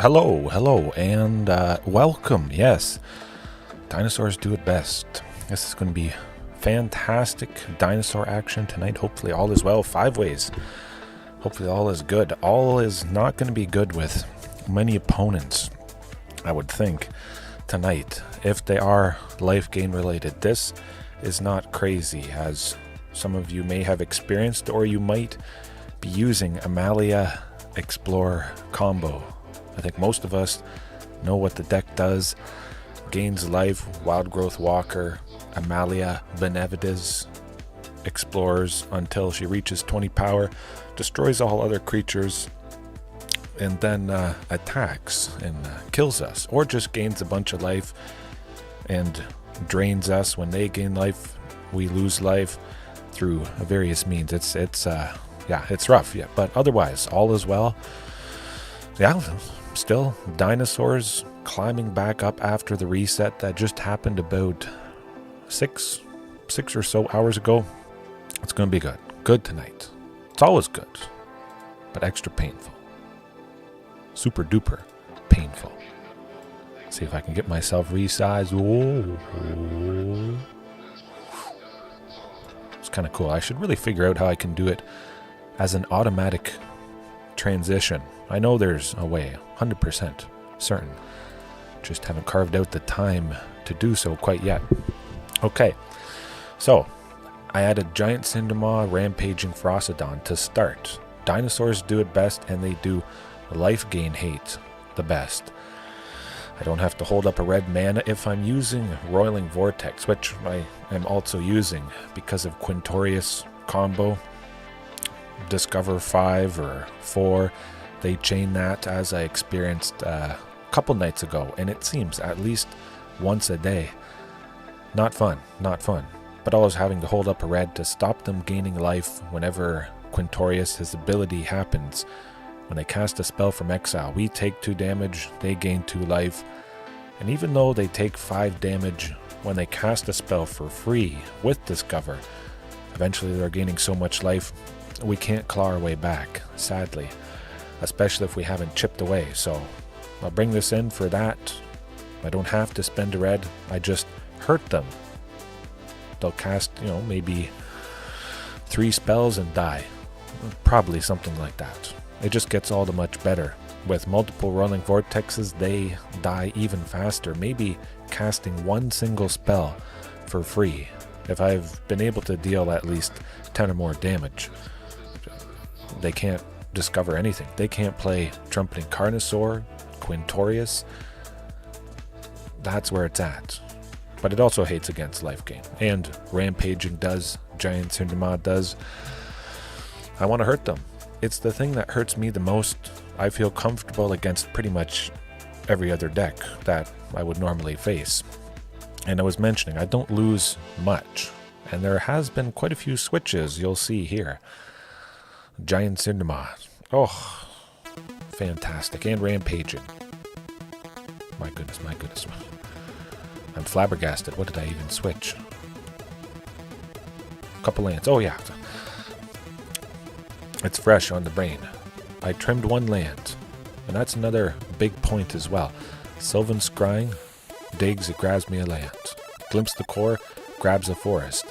Hello, and welcome. Yes, dinosaurs do it best. This is going to be fantastic dinosaur action tonight. Hopefully all is well. 5 ways. Hopefully all is good. All is not going to be good with many opponents, I would think, tonight. If they are life gain related, this is not crazy, as some of you may have experienced, or you might be using Amalia Explore Combo. I think most of us know what the deck does. Gains life, Wild Growth Walker, Amalia Benevides, explores until she reaches 20 power, destroys all other creatures, and then attacks and kills us, or just gains a bunch of life and drains us. When they gain life, we lose life through various means. It's rough, yeah, but otherwise all is well. Yeah, still dinosaurs climbing back up after the reset that just happened about six or so hours ago. It's going to be good tonight. It's always good, but extra painful, super duper painful. See if I can get myself resized. Whoa. It's kind of cool. I should really figure out how I can do it as an automatic transition. I know there's a way, 100% certain. Just haven't carved out the time to do so quite yet. Okay, so I added Giant Cindermaw, Rampaging Ferocidon to start. Dinosaurs do it best, and they do life gain hate the best. I don't have to hold up a red mana if I'm using Roiling Vortex, which I am also using because of Quintorius combo. Discover 5 or 4. They chain that, as I experienced a couple nights ago, and it seems at least once a day. Not fun. But always having to hold up a red to stop them gaining life whenever Quintorius, his ability, happens. When they cast a spell from exile, we take 2 damage, they gain 2 life. And even though they take 5 damage when they cast a spell for free with Discover, eventually they're gaining so much life, we can't claw our way back, sadly. Especially if we haven't chipped away. So I'll bring this in for that. I don't have to spend a red. I just hurt them. They'll cast, maybe 3 spells and die. Probably something like that. It just gets all the much better. With multiple Rolling Vortexes, they die even faster. Maybe casting 1 single spell for free. If I've been able to deal at least 10 or more damage, they can't discover anything. They can't play Trumpeting Carnosaur, Quintorius. That's where it's at. But it also hates against life gain. And Rampaging does, Giant Cindermaw does. I want to hurt them. It's the thing that hurts me the most. I feel comfortable against pretty much every other deck that I would normally face. And I was mentioning, I don't lose much. And there has been quite a few switches you'll see here. Giant Cindermaw. Oh, fantastic. And Rampaging. My goodness. I'm flabbergasted. What did I even switch? A couple lands. Oh, yeah. It's fresh on the brain. I trimmed 1 land. And that's another big point as well. Sylvan Scrying digs, it grabs me a land. Glimpse the Core grabs a forest.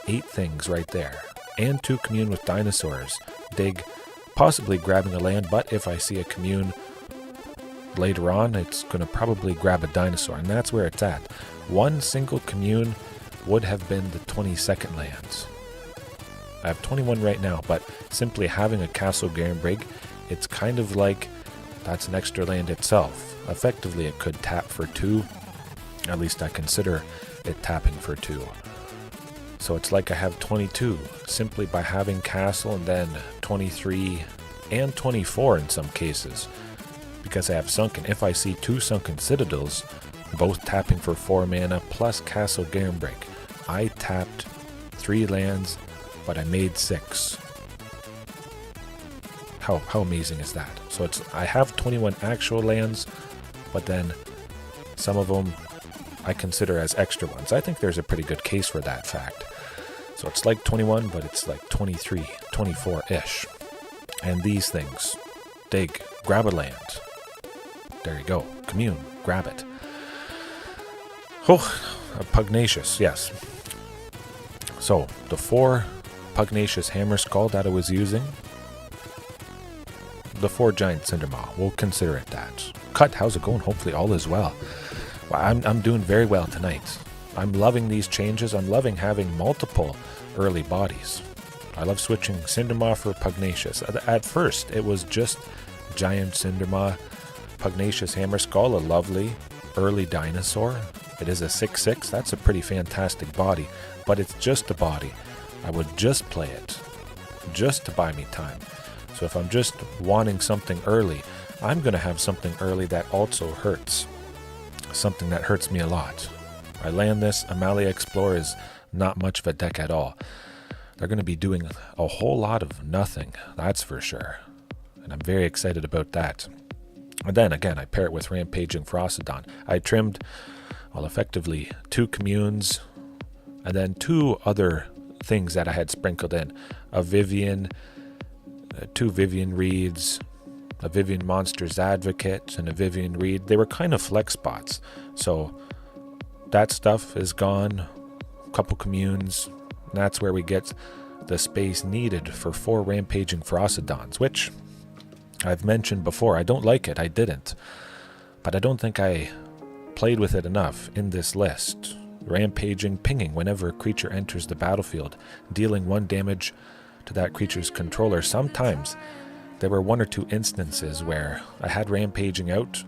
8 things right there. And 2 commune with dinosaurs. Dig, possibly grabbing a land, but if I see a commune later on, it's going to probably grab a dinosaur, and that's where it's at. 1 single commune would have been the 22nd lands. I have 21 right now, but simply having a Castle Garenbrig, it's kind of like that's an extra land itself. Effectively, it could tap for 2. At least I consider it tapping for 2. So it's like I have 22 simply by having Castle, and then 23 and 24 in some cases because I have Sunken. If I see 2 Sunken Citadels, both tapping for 4 mana plus Castle Garenbrig, I tapped 3 lands, but I made 6. How amazing is that? So I have 21 actual lands, but then some of them I consider as extra ones. I think there's a pretty good case for that fact. So it's like 21, but it's like 23, 24-ish. And these things, dig, grab a land. There you go. Commune. Grab it. Oh, Pugnacious, yes. So, the 4 Pugnacious Hammer Skull that I was using, the 4 Giant Cindermaw, we'll consider it that. Cut, how's it going? Hopefully all is well. I'm doing very well tonight. I'm loving these changes. I'm loving having multiple early bodies. I love switching Cindermaw for Pugnacious. At first, it was just Giant Cindermaw, Pugnacious Hammer Skull, a lovely early dinosaur. It is a 6/6. That's a pretty fantastic body, but it's just a body. I would just play it, just to buy me time. So if I'm just wanting something early, I'm going to have something early that also hurts. Something that hurts me a lot. I land this, Amalia Explore is not much of a deck at all. They're going to be doing a whole lot of nothing, that's for sure. And I'm very excited about that. And then again, I pair it with Rampaging Ferocidon. I trimmed, well, effectively 2 communes, and then 2 other things that I had sprinkled in. A Vivian, 2 Vivian Reeds, a Vivian Monsters Advocate, and a Vivian Reed. They were kind of flex spots. So that stuff is gone. A couple communes. And that's where we get the space needed for 4 Rampaging Ferocidons, which I've mentioned before. I don't like it. I didn't. But I don't think I played with it enough in this list. Rampaging, pinging whenever a creature enters the battlefield, dealing 1 damage to that creature's controller. Sometimes there were 1 or 2 instances where I had Rampaging out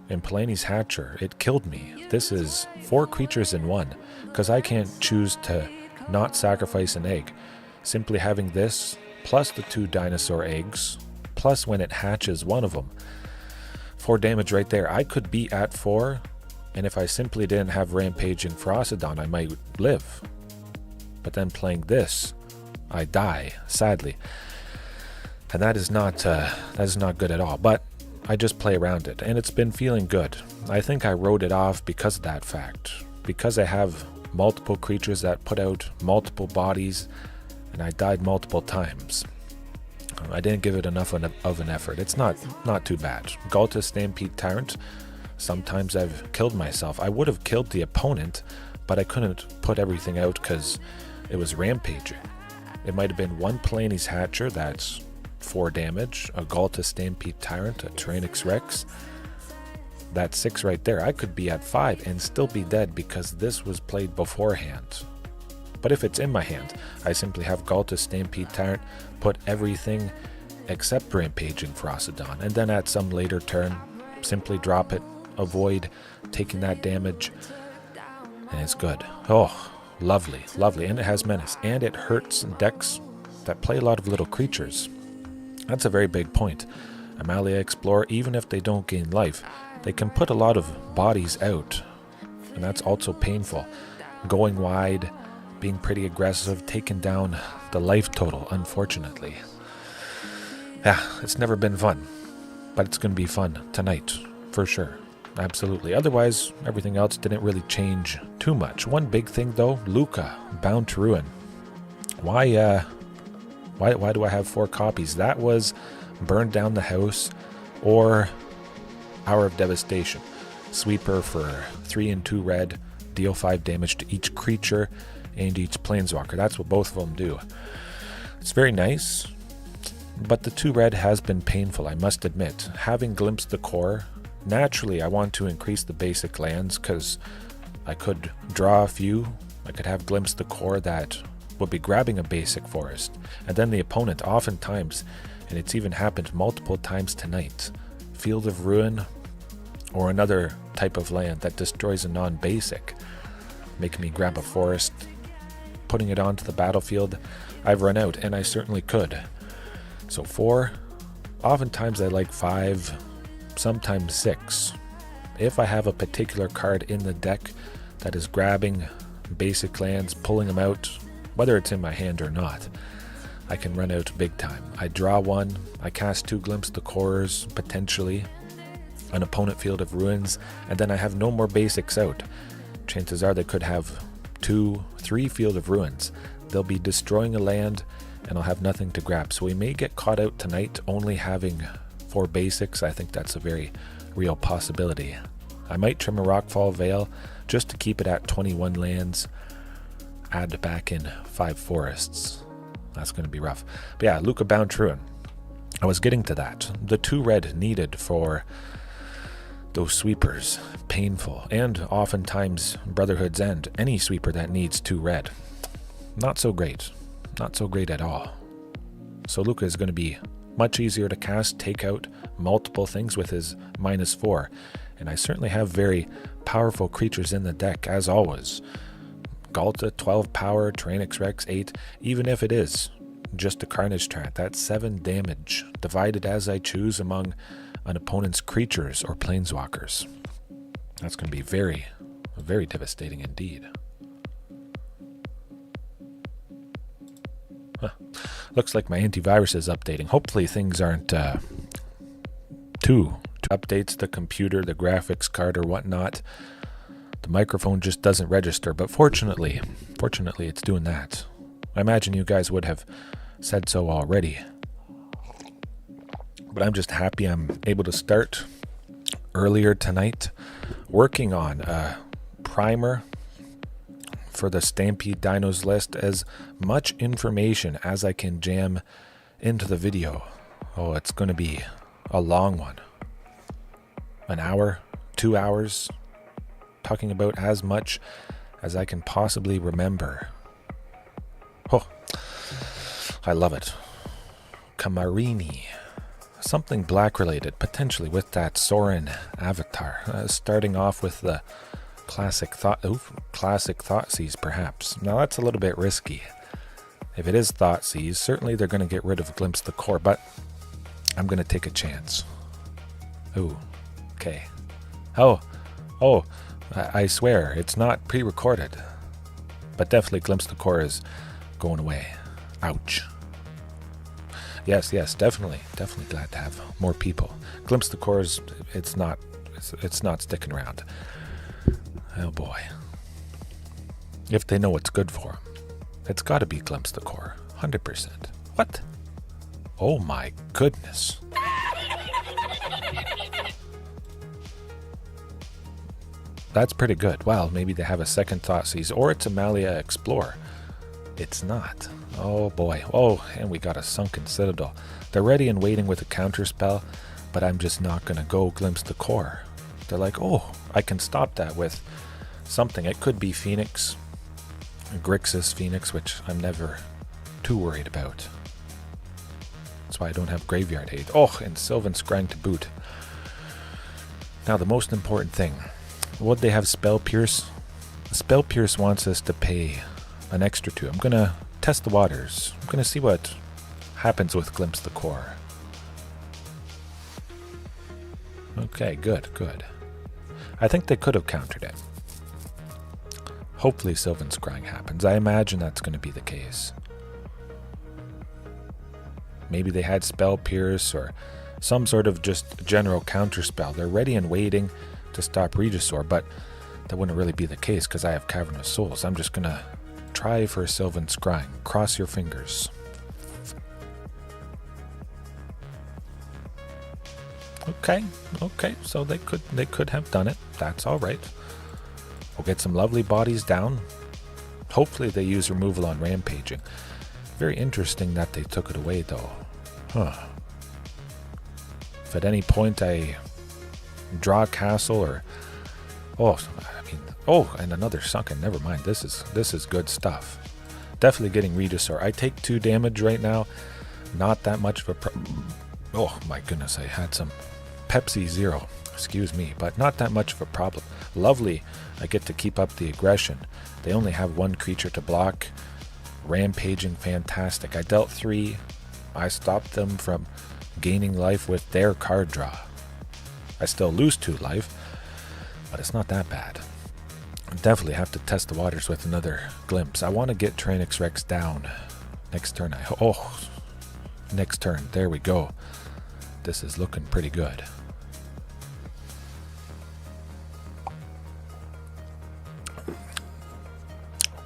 in Palani's Hatcher. It killed me. This is 4 creatures in 1, because I can't choose to not sacrifice an egg. Simply having this, plus the 2 dinosaur eggs, plus when it hatches 1 of them. 4 damage right there. I could be at 4, and if I simply didn't have Rampaging Ferocidon, I might live. But then playing this, I die, sadly. And that is not good at all. But I just play around it, and it's been feeling good. I think I wrote it off because of that fact. Because I have multiple creatures that put out multiple bodies, and I died multiple times. I didn't give it enough of an effort. It's not too bad. Ghalta Stampede Tyrant, sometimes I've killed myself. I would have killed the opponent, but I couldn't put everything out because it was Rampaging. It might have been 1 Palani's Hatcher, that's 4 damage, a Ghalta Stampede Tyrant, a Tyrranax Rex. That's 6 right there. I could be at 5 and still be dead because this was played beforehand. But if it's in my hand, I simply have Ghalta Stampede Tyrant, put everything except Rampaging Ferocidon, and then at some later turn, simply drop it, avoid taking that damage, and it's good. Oh, lovely, lovely. And it has menace, and it hurts decks that play a lot of little creatures. That's a very big point. Amalia Explore, even if they don't gain life, they can put a lot of bodies out, and that's also painful. Going wide, being pretty aggressive, taking down the life total, unfortunately. Yeah, it's never been fun, but it's going to be fun tonight, for sure. Absolutely. Otherwise, everything else didn't really change too much. One big thing, though, Luca, Bound to Ruin. Why do I have 4 copies? That was Burn Down the House or Hour of Devastation. Sweeper for 3 and 2 red, deal 5 damage to each creature and each planeswalker. That's what both of them do. It's very nice, but the 2 red has been painful, I must admit. Having glimpsed the core, naturally I want to increase the basic lands because I could draw a few. I could have glimpsed the core that would be grabbing a basic forest, and then the opponent oftentimes, and it's even happened multiple times tonight, Field of Ruin or another type of land that destroys a non-basic, making me grab a forest, putting it onto the battlefield. I've run out, and I certainly could. So 4, oftentimes I like 5, sometimes 6. If I have a particular card in the deck that is grabbing basic lands, pulling them out, whether it's in my hand or not, I can run out big time. I draw 1, I cast 2 Glimpse the Cores, potentially, an opponent Field of Ruins, and then I have no more basics out. Chances are they could have 2, 3 Field of Ruins. They'll be destroying a land, and I'll have nothing to grab. So we may get caught out tonight only having 4 basics. I think that's a very real possibility. I might trim a Rockfall Vale just to keep it at 21 lands. Add back in 5 forests. That's going to be rough. But yeah, Luca Bound Truant. I was getting to that. The 2 red needed for those sweepers. Painful. And oftentimes Brotherhood's End. Any sweeper that needs 2 red. Not so great. Not so great at all. So Luca is going to be much easier to cast, take out multiple things with his -4. And I certainly have very powerful creatures in the deck, as always. Ghalta, 12 power, Tyrranax Rex, 8. Even if it is just a Carnage Tyrant, that's 7 damage, divided as I choose among an opponent's creatures or planeswalkers. That's going to be very, very devastating indeed. Huh. Looks like my antivirus is updating. Hopefully things aren't too updates, the computer, the graphics card or whatnot. The microphone just doesn't register, but fortunately it's doing that. I imagine you guys would have said so already. But I'm just happy I'm able to start earlier tonight working on a primer for the Stampede Dinos list, as much information as I can jam into the video. Oh, it's going to be a long one. An hour, 2 hours, talking about as much as I can possibly remember. Oh, I love it. Camarini. Something black related, potentially with that Sorin avatar. Starting off with the classic Thoughtseize, perhaps. Now that's a little bit risky. If it is Thoughtseize, certainly they're going to get rid of Glimpse the Core, but I'm going to take a chance. Ooh, okay. Oh, I swear, it's not pre-recorded. But definitely Glimpse the Core is going away. Ouch. Yes, definitely glad to have more people. Glimpse the Core is, it's not sticking around. Oh boy. If they know what's good for them, it's got to be Glimpse the Core. 100%. What? Oh my goodness. That's pretty good. Well, maybe they have a second Thoughtseize, or it's Amalia Explore. It's not. Oh boy. Oh, and we got a Sunken Citadel. They're ready and waiting with a counterspell, but I'm just not going to go Glimpse the Core. They're like, oh, I can stop that with something. It could be Phoenix, Grixis Phoenix, which I'm never too worried about. That's why I don't have Graveyard Hate. Oh, and Sylvan Scrying to boot. Now the most important thing. Would they have Spell Pierce? Spell Pierce wants us to pay an extra 2. I'm going to test the waters. I'm going to see what happens with Glimpse the Core. Okay, good. I think they could have countered it. Hopefully Sylvan Scrying happens. I imagine that's going to be the case. Maybe they had Spell Pierce or some sort of just general counterspell. They're ready and waiting to stop Regisaur, but that wouldn't really be the case because I have Cavern of Souls. I'm just going to try for Sylvan Scrying. Cross your fingers. Okay, so they could have done it. That's all right. We'll get some lovely bodies down. Hopefully they use removal on Rampaging. Very interesting that they took it away though. Huh. If at any point I draw a castle or and another Sunken, never mind. This is good stuff. Definitely getting Regisaur. I take 2 damage right now. Not that much of a oh my goodness, I had some Pepsi Zero. Excuse me, but not that much of a problem. Lovely. I get to keep up the aggression. They only have 1 creature to block. Rampaging, fantastic. I dealt 3. I stopped them from gaining life with their card draw. I still lose 2 life, but it's not that bad. I definitely have to test the waters with another Glimpse. I want to get Tyrranax Rex down next turn. Next turn. There we go. This is looking pretty good.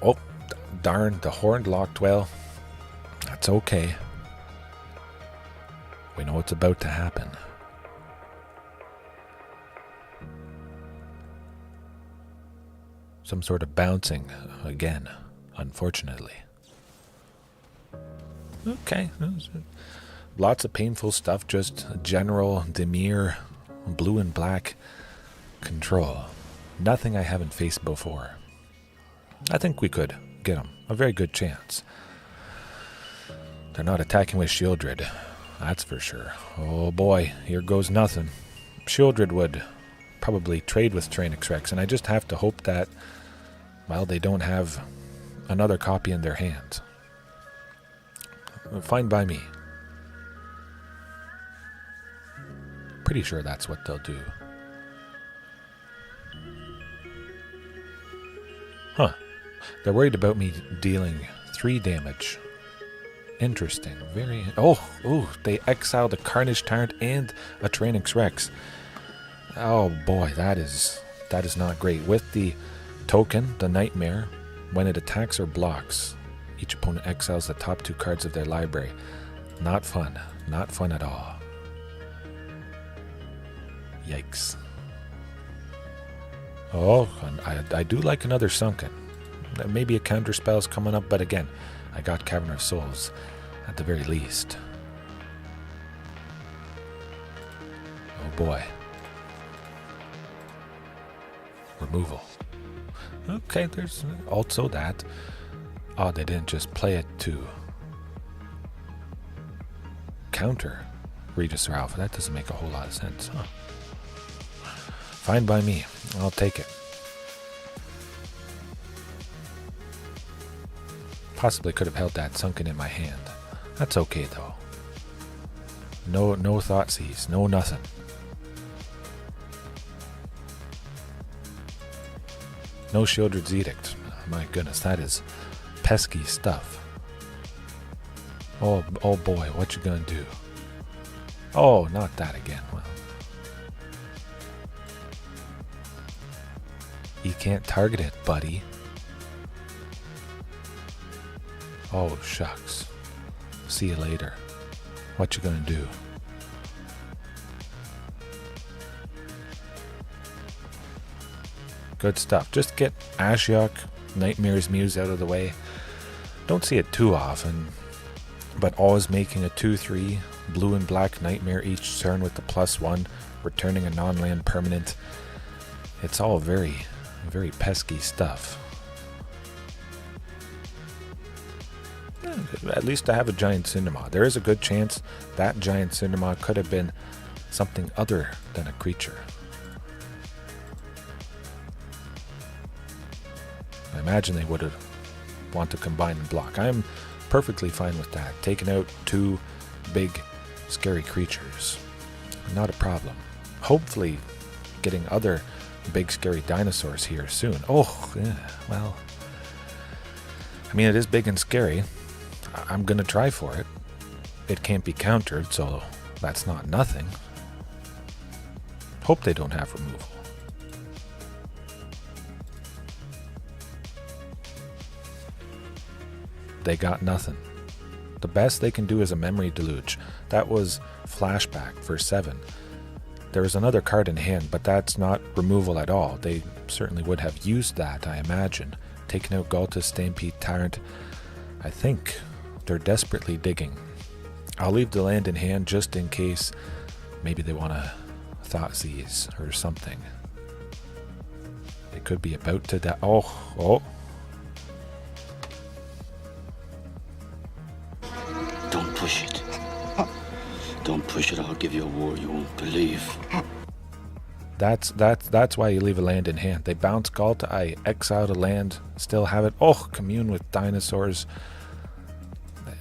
Oh, darn, the Horned Lockdwell. That's okay. We know what's about to happen. some sort of bouncing again, unfortunately. Okay. Lots of painful stuff, just general Dimir blue and black control. Nothing I haven't faced before. I think we could get them. A very good chance. They're not attacking with Shieldred, that's for sure. Oh boy, here goes nothing. Shieldred would probably trade with Tyrranax Rex, and I just have to hope that, well, they don't have another copy in their hands. Fine by me. Pretty sure that's what they'll do. Huh. They're worried about me dealing 3 damage. Interesting. Very... Oh, they exiled a Carnage Tyrant and a Tyrranax Rex. Oh boy, that is not great. With the token, the Nightmare, when it attacks or blocks, each opponent exiles the top 2 cards of their library. Not fun. Not fun at all. Yikes. Oh, I do like another Sunken. Maybe a counter spell's coming up, but again, I got Cavern of Souls at the very least. Oh boy. Removal. Okay, there's also that. Oh, they didn't just play it to counter Regisaur Alpha. That doesn't make a whole lot of sense, huh? Fine by me. I'll take it. Possibly could have held that Sunken in my hand. That's okay though. No Thoughtseize, no nothing. No Shieldred's Edict. My goodness, that is pesky stuff. Oh boy, what you gonna do? Oh, not that again. Well, you can't target it, buddy. Oh, shucks. See you later. What you gonna do? Good stuff. Just get Ashiok, Nightmare's Muse out of the way. Don't see it too often, but always making a 2/3 blue and black Nightmare each turn with the +1, returning a non-land permanent. It's all very, very pesky stuff. At least I have a giant Cindermaw. There is a good chance that giant Cindermaw could have been something other than a creature. I imagine they would have want to combine and block. I'm perfectly fine with that. Taking out 2 big, scary creatures. Not a problem. Hopefully getting other big, scary dinosaurs here soon. Oh, yeah, well. I mean, it is big and scary. I'm going to try for it. It can't be countered, so that's not nothing. Hope they don't have removal. They got nothing. The best they can do is a Memory Deluge. That was Flashback for 7. There is another card in hand, but that's not removal at all. They certainly would have used that, I imagine. Taking out Ghalta, Stampede Tyrant. I think they're desperately digging. I'll leave the land in hand just in case maybe they want to Thoughtseize or something. They could be about to die. Oh. Don't push it. Don't push it. I'll give you a war you won't believe. That's why you leave a land in hand. They bounce Ghalta, I exile a land, still have it. Oh, commune with dinosaurs.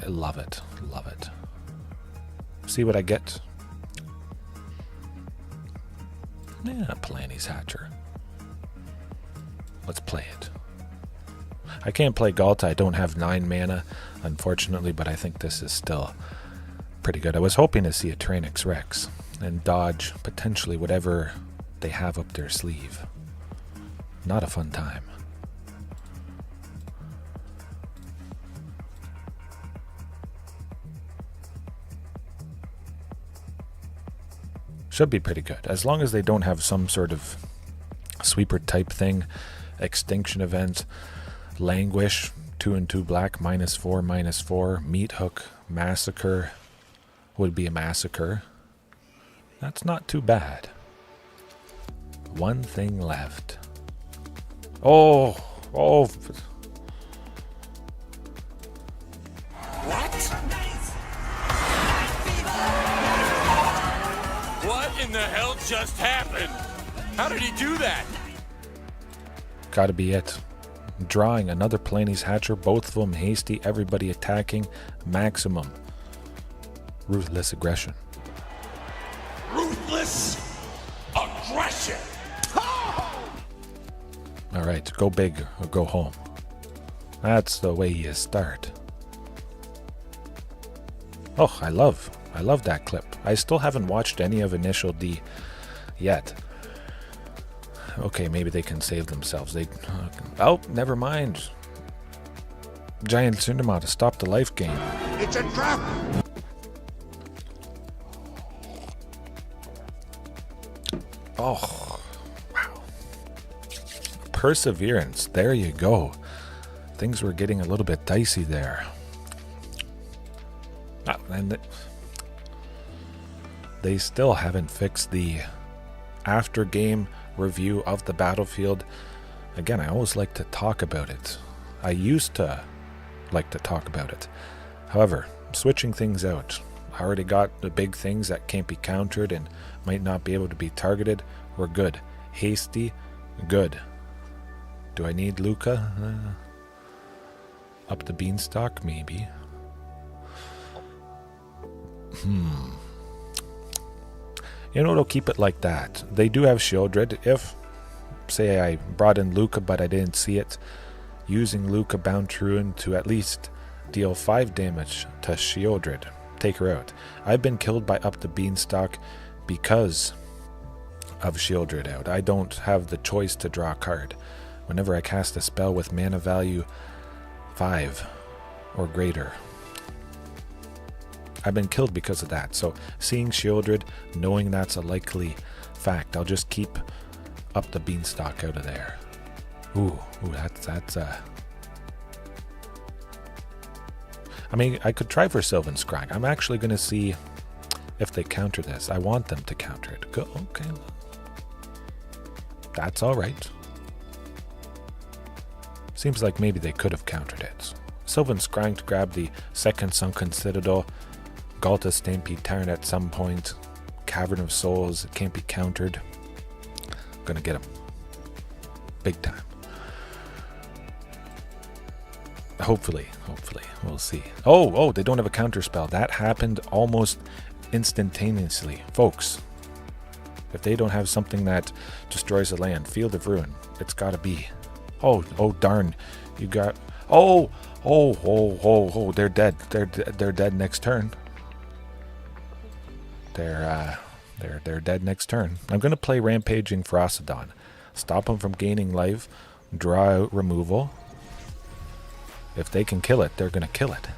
I love it. Love it. See what I get? Yeah, Polanyi's Hatcher. Let's play it. I can't play Ghalta. I don't have 9 mana, unfortunately, but I think this is still pretty good. I was hoping to see a Tyrranax Rex and dodge potentially whatever they have up their sleeve. Not a fun time. Should be pretty good. As long as they don't have some sort of sweeper type thing Extinction Event, Languish, 2 and 2 black, -4/-4. Meat Hook, Massacre would be a massacre. That's not too bad. One thing left. Oh. What? What in the hell just happened? How did he do that? Gotta be it. Drawing another Planes Hatcher, both of them hasty, everybody attacking, maximum. Ruthless aggression. Ruthless aggression. Alright, go big or go home. That's the way you start. Oh, I love that clip. I still haven't watched any of Initial D yet. Okay, maybe they can save themselves. Oh, never mind. Giant Cindermaw to stop the life gain. It's a trap. Oh, wow. Perseverance. There you go. Things were getting a little bit dicey there. And they still haven't fixed the after game review of the battlefield. Again, I always like to talk about it. I used to like to talk about it. However, switching things out. I already got the big things that can't be countered and might not be able to be targeted. We're good. Hasty, good. Do I need Luca? Up the beanstalk, maybe. You know, they'll keep it like that. They do have Shieldred. If, say, I brought in Luca but I didn't see it, using Luca Bound Ruin to at least deal 5 damage to Shieldred, take her out. I've been killed by Up the Beanstalk because of Shieldred out. I don't have the choice to draw a card. Whenever I cast a spell with mana value 5 or greater, I've been killed because of that. So seeing Shieldred, knowing that's a likely fact, I'll just keep Up the Beanstalk out of there. Ooh, that's I mean, I could try for Sylvan Scrying. I'm actually going to see if they counter this. I want them to counter it. Go, okay. That's all right. Seems like maybe they could have countered it. Sylvan Scrying to grab the second Sunken Citadel. Ghalta Stampede Tyrant at some point. Cavern of Souls, it can't be countered. Gonna get him. Big time. Hopefully. We'll see. Oh, they don't have a counter spell. That happened almost instantaneously. Folks, if they don't have something that destroys the land, Field of Ruin, it's gotta be. Oh, darn. You got... Oh, they're dead. They're dead next turn. They're dead next turn. I'm going to play Rampaging Ferocidon. Stop them from gaining life. Draw out removal. If they can kill it, they're going to kill it.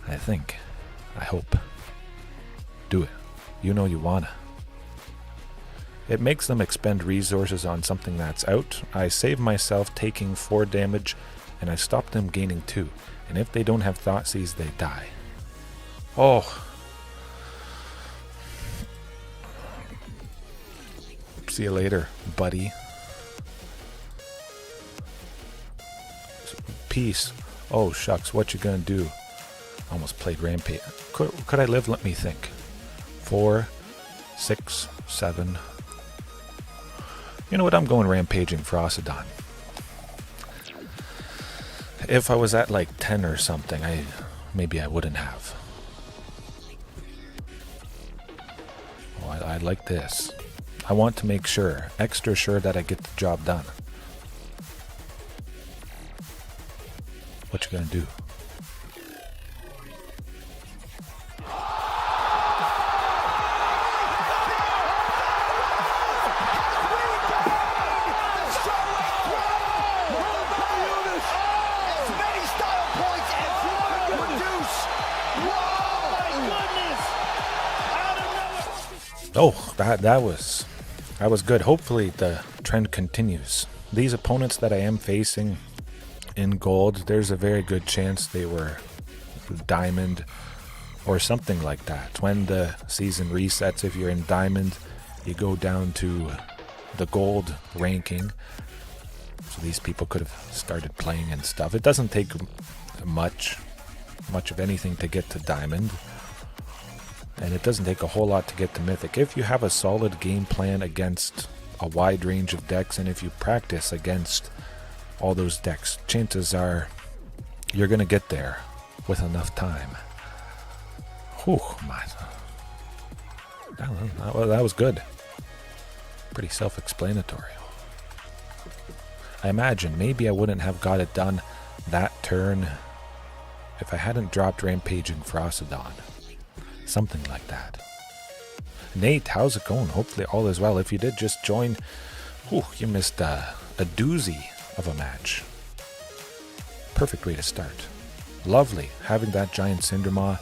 I think. I hope. Do it. You know you wanna. It makes them expend resources on something that's out. I save myself taking 4 damage, and I stop them gaining 2. And if they don't have Thoughtseize, they die. Oh. See you later, buddy. Peace. Oh, shucks, what you gonna do? Almost played Rampage. Could I live? Let me think. 4, 6, 7. You know what? I'm going Rampaging Ferocidon. If I was at like 10 or something, maybe I wouldn't have. Oh, I like this. I want to make sure, extra sure, that I get the job done. What you gonna do? Oh, that was good. Hopefully the trend continues. these opponents that I am facing in gold, there's a very good chance they were diamond or something like that. When the season resets, if you're in diamond, you go down to the gold ranking. So these people could have started playing and stuff. It doesn't take much of anything to get to diamond. And it doesn't take a whole lot to get to mythic. If you have a solid game plan against a wide range of decks, and if you practice against all those decks, chances are you're going to get there with enough time. Whew, my. That was good. Pretty self-explanatory. I imagine maybe I wouldn't have got it done that turn if I hadn't dropped Rampaging Ferocidon. Something like that. Nate, how's it going? Hopefully all is well. If you did just join, you missed a doozy of a match. Perfect way to start. Lovely having that giant Cindermaw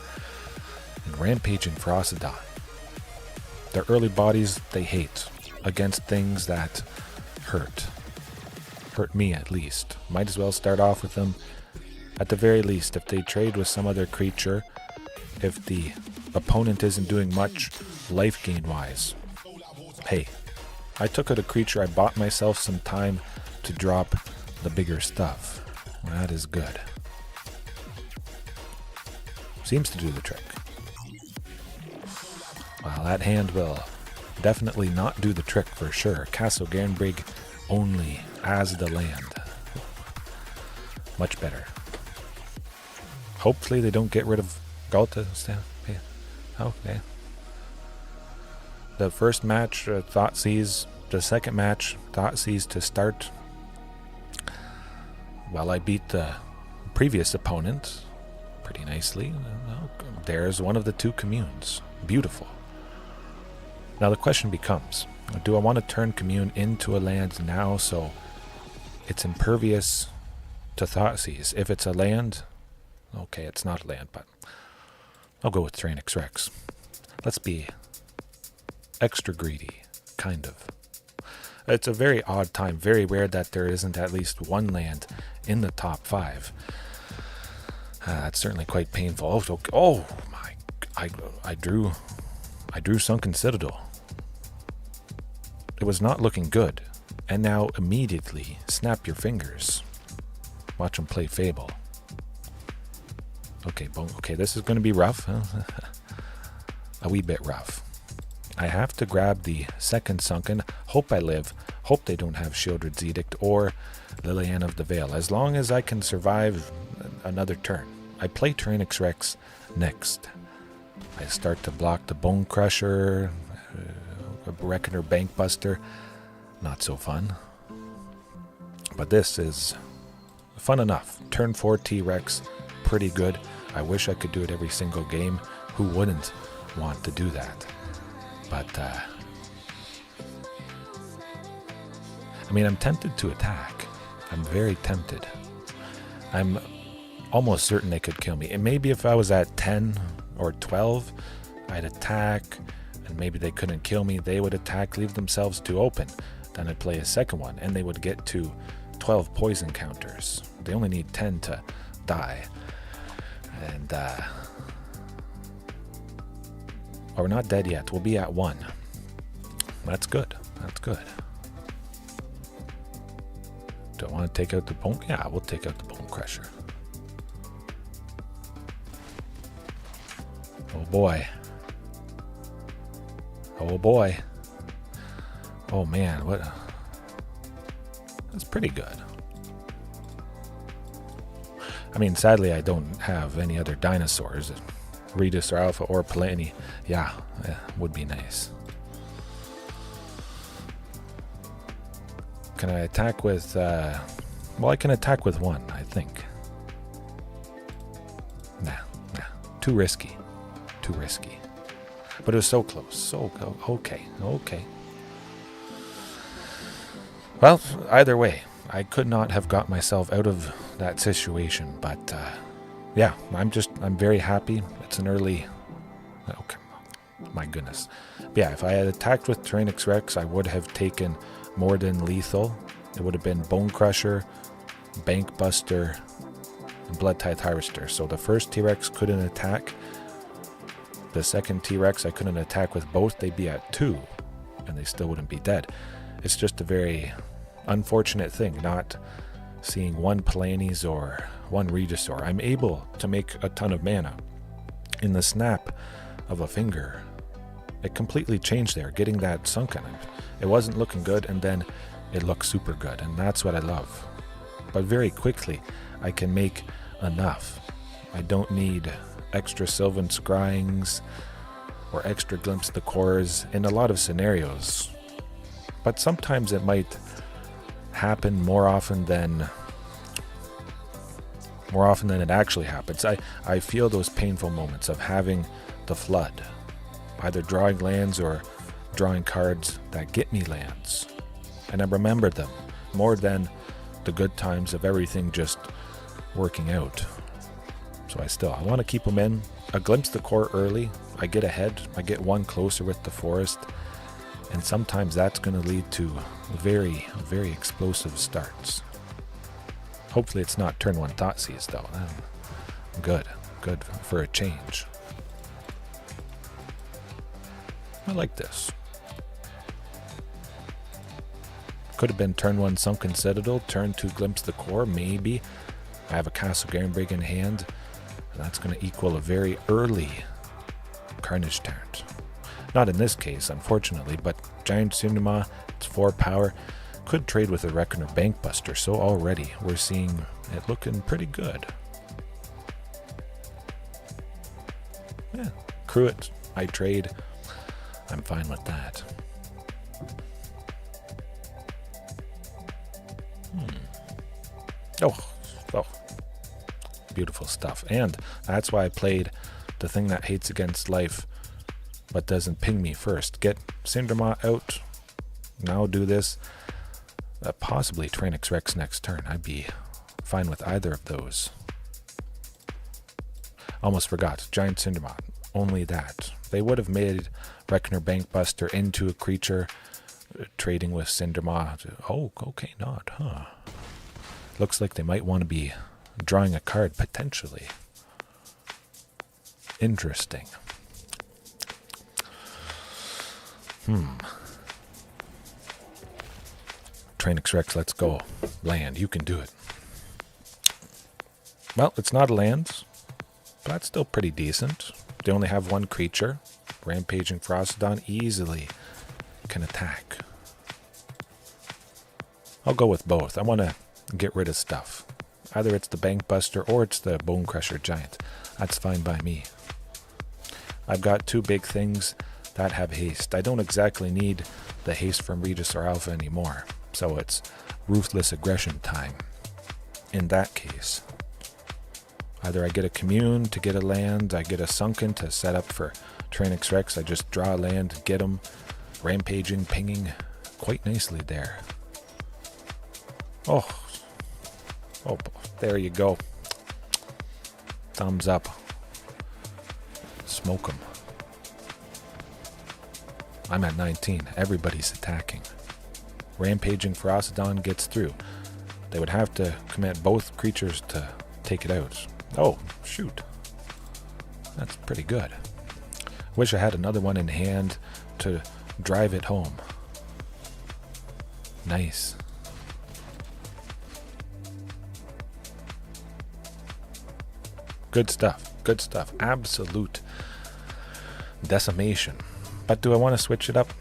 and Rampaging Ferocidon. Their early bodies they hate against things that hurt. Hurt me at least. Might as well start off with them. At the very least, if they trade with some other creature, if the opponent isn't doing much life gain wise, hey, I took out a creature, I bought myself some time to drop the bigger stuff. That is good. Seems to do the trick. Well, that hand will definitely not do the trick for sure. Castle Garenbrig only as the land. Much better. Hopefully they don't get rid of Ghalta. Okay. The first match, Thoughtseize. The second match, Thoughtseize to start. Well, I beat the previous opponent pretty nicely. There's one of the two communes. Beautiful. Now the question becomes, do I want to turn commune into a land now so it's impervious to Thoughtseize? If it's a land, okay, it's not a land, but I'll go with Tyrranax Rex. Let's be extra greedy, kind of. It's a very odd time, very rare that there isn't at least one land in the top 5. That's certainly quite painful. Oh my! I drew Sunken Citadel. It was not looking good, and now immediately snap your fingers. Watch him play Fable. Okay, this is going to be rough. A wee bit rough. I have to grab the second Sunken. Hope I live. Hope they don't have Shieldred's Edict or Liliana of the Vale. As long as I can survive another turn. I play Tyrranax Rex next. I start to block the Bone Crusher, Reckoner Bankbuster. Not so fun. But this is fun enough. Turn 4 T-Rex. Pretty good. I wish I could do it every single game. Who wouldn't want to do that? But, I mean, I'm tempted to attack. I'm very tempted. I'm almost certain they could kill me. And maybe if I was at 10 or 12, I'd attack, and maybe they couldn't kill me. They would attack, leave themselves too open. Then I'd play a second one, and they would get to 12 poison counters. They only need 10 to die. And, we're not dead yet. We'll be at 1. That's good. That's good. Do I want to take out the bone? Yeah, we'll take out the Bone Crusher. Oh boy. Oh boy. Oh man, what? That's pretty good. I mean, sadly, I don't have any other dinosaurs. Regisaur Alpha or Palani. Yeah, would be nice. Can I attack with... well, I can attack with 1, I think. Nah. Too risky. Too risky. But it was so close. So okay. Well, either way, I could not have got myself out of that situation, but yeah, I'm very happy. It's an early... Okay, my goodness. But yeah, if I had attacked with Tyrranax Rex, I would have taken more than lethal. it would have been Bone Crusher, Bank Buster, and Blood Tithe Harvester. So the first T-Rex couldn't attack. The second T-Rex I couldn't attack with both. They'd be at 2, and they still wouldn't be dead. It's just a very unfortunate thing not seeing one Palanes or one Regisaur. I'm able to make a ton of mana in the snap of a finger. It completely changed there, getting that Sunken. It wasn't looking good, and then it looked super good, and that's what I love. But very quickly, I can make enough. I don't need extra Sylvan Scryings or extra Glimpse of the Cores in a lot of scenarios. But sometimes it might happen more often than it actually happens. I feel those painful moments of having the flood, either drawing lands or drawing cards that get me lands, and I remember them more than the good times of everything just working out. So I want to keep them in. A Glimpse of the Core early, I get ahead, I get one closer with the forest, and sometimes that's going to lead to very, very explosive starts. Hopefully it's not turn 1 Thoughtseize though. Good for a change. I like this. Could have been turn 1 Sunken Citadel, turn 2 Glimpse of the Core, maybe. I have a Castle Garenbrig in hand. That's going to equal a very early Carnage Tyrant. Not in this case, unfortunately, but Giant Cindermaw, it's 4 power. Could trade with a Reckoner Bank Buster, so already we're seeing it looking pretty good. Yeah, crew it, I trade. I'm fine with that. Oh, beautiful stuff. And that's why I played the thing that hates against life but doesn't ping me first. Get Cindermaw out. Now do this. Possibly Tyrranax Rex next turn. I'd be fine with either of those. Almost forgot. Giant Cindermaw. Only that. They would have made Reckoner Bank Buster into a creature, trading with Cindermaw. Oh, okay, not, huh? Looks like they might want to be drawing a card, potentially. Interesting. Tyrranax Rex, let's go. Land, you can do it. Well, it's not a land, but that's still pretty decent. They only have 1 creature. Rampaging Ferocidon easily can attack. I'll go with both. I want to get rid of stuff. Either it's the Bank Buster or it's the Bone Crusher Giant. That's fine by me. I've got 2 big things that have haste. I don't exactly need the haste from Regisaur Alpha anymore, so it's ruthless aggression time. In that case, either I get a Commune to get a land, I get a Sunken to set up for Tyrranax Rex, I just draw a land, get them, Rampaging, pinging quite nicely there. Oh, there you go. Thumbs up. Smoke them. I'm at 19. Everybody's attacking. Rampaging Ferocidon gets through. They would have to command both creatures to take it out. Oh, shoot. That's pretty good. Wish I had another one in hand to drive it home. Nice. Good stuff. Good stuff. Absolute decimation. But do I want to switch it up?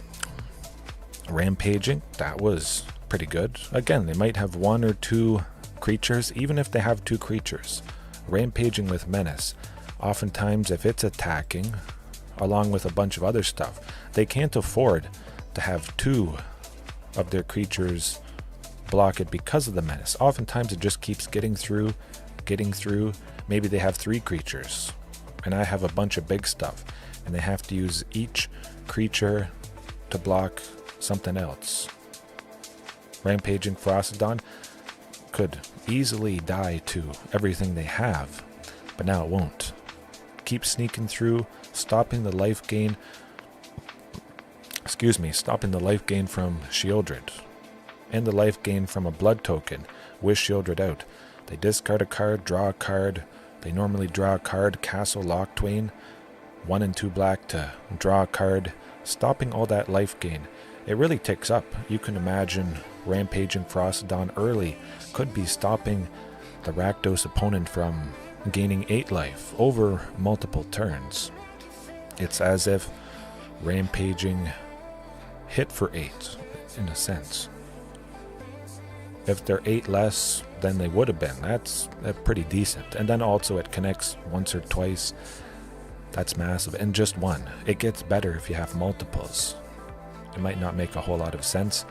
Rampaging, that was pretty good. Again, they might have 1 or 2 creatures, even if they have 2 creatures. Rampaging with Menace. Oftentimes, if it's attacking, along with a bunch of other stuff, they can't afford to have 2 of their creatures block it because of the Menace. Oftentimes, it just keeps getting through. Maybe they have 3 creatures, and I have a bunch of big stuff, and they have to use each creature to block something else. Rampaging Ferocidon could easily die to everything they have, but now it won't. Keep sneaking through, stopping the life gain. Stopping the life gain from Sheoldred. and the life gain from a blood token with Shieldred out. They discard a card, draw a card. They normally draw a card, Castle Lochtwain, 1 and 2 black to draw a card, stopping all that life gain. It really ticks up. You can imagine Rampaging Ferocidon early could be stopping the Rakdos opponent from gaining 8 life over multiple turns. It's as if Rampaging hit for 8, in a sense. If they're 8 less than they would have been, that's pretty decent. And then also it connects once or twice. That's massive. And just 1. It gets better if you have multiples. It might not make a whole lot of sense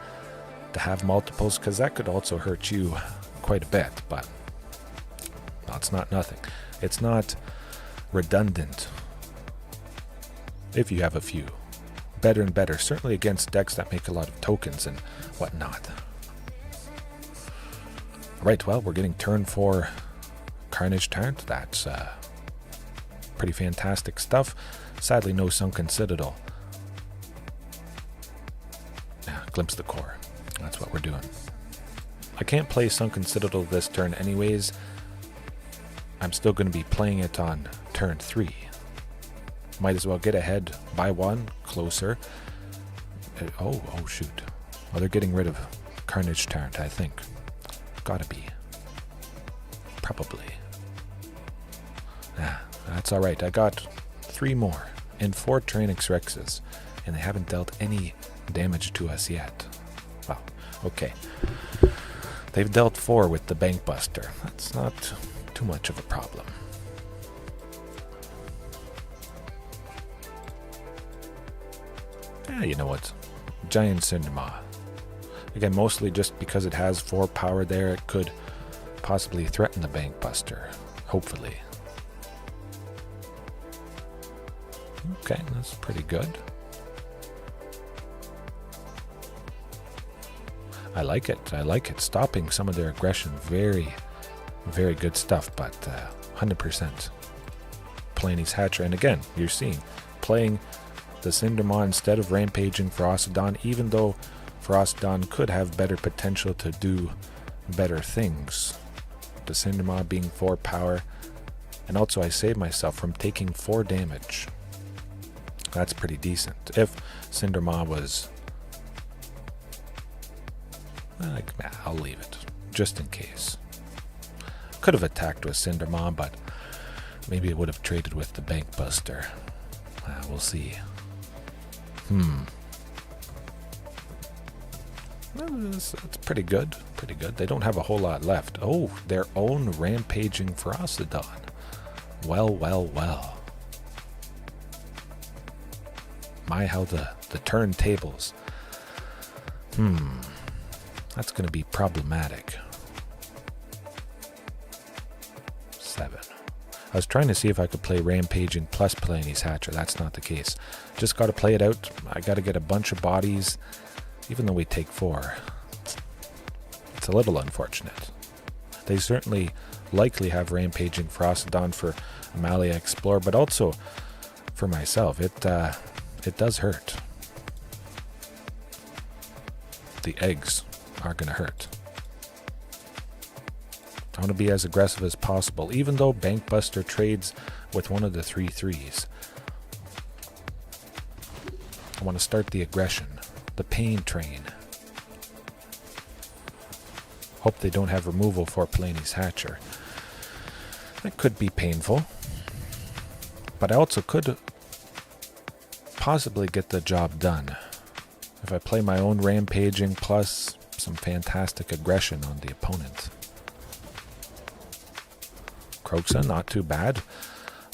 to have multiples, because that could also hurt you quite a bit, but well, it's not nothing. It's not redundant if you have a few. Better and better, certainly against decks that make a lot of tokens and whatnot. Right, well, we're getting turn 4 Carnage Tyrant. That's pretty fantastic stuff. Sadly, no Sunken Citadel. Glimpse the core. That's what we're doing. I can't play Sunken Citadel this turn anyways. I'm still going to be playing it on turn 3. Might as well get ahead by 1, closer. Oh shoot. Well, they're getting rid of Carnage Tyrant, I think. Gotta be. Probably. That's alright. I got 3 more and 4 Tyrranax Rexes, and they haven't dealt any damage to us yet. Well, okay. They've dealt 4 with the Bank Buster. That's not too much of a problem. Yeah, you know what? Giant Cindermaw. Again, mostly just because it has 4 power there, it could possibly threaten the Bank Buster. Hopefully. Okay, that's pretty good. I like it. I like it. Stopping some of their aggression. Very, very good stuff, but 100% Planie's Hatcher. And again, you're seeing playing the Cindermaw instead of Rampaging Ferocidon, even though Ferocidon could have better potential to do better things. The Cindermaw being 4 power, and also I saved myself from taking 4 damage. That's pretty decent. If Cindermaw was... I'll leave it, just in case. Could have attacked with Cindermaw, but maybe it would have traded with the Bank Buster. We'll see. That's pretty good. Pretty good. They don't have a whole lot left. Oh, their own Rampaging Ferocidon. Well, well, well. My, how the turntables. That's going to be problematic. 7. I was trying to see if I could play Rampaging plus Planie's Hatcher. That's not the case. Just got to play it out. I got to get a bunch of bodies, even though we take 4. It's a little unfortunate. They certainly likely have Rampaging Ferocidon for Amalia Explore, but also for myself. It does hurt. The eggs are going to hurt. I want to be as aggressive as possible, even though Bank Buster trades with one of the 3/3s. I want to start the aggression, the pain train. Hope they don't have removal for Planie's Hatcher. That could be painful, but I also could possibly get the job done if I play my own Rampaging plus some fantastic aggression on the opponent. Kroxa, not too bad.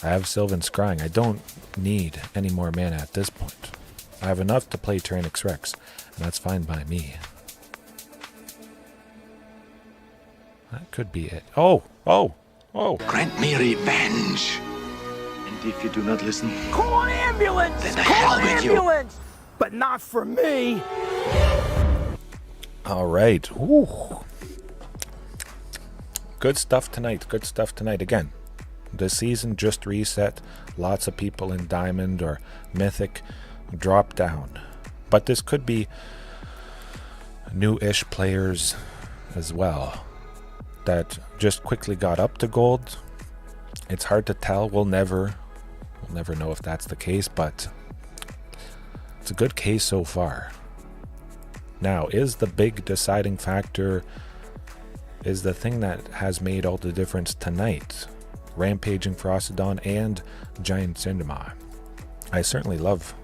I have Sylvan Scrying. I don't need any more mana at this point. I have enough to play Tyrranax Rex, and that's fine by me. That could be it. Oh! Grant me revenge. And if you do not listen, Call an ambulance! then the Call hell an with you. ambulance! But not for me! All right. Ooh. Good stuff tonight. Good stuff tonight. Again, the season just reset. Lots of people in Diamond or Mythic drop down. But this could be new-ish players as well that just quickly got up to gold. It's hard to tell. We'll never know if that's the case, but it's a good case so far. Now, is the big deciding factor, is the thing that has made all the difference tonight, Rampaging Ferocidon and Giant Cindermaw. I certainly love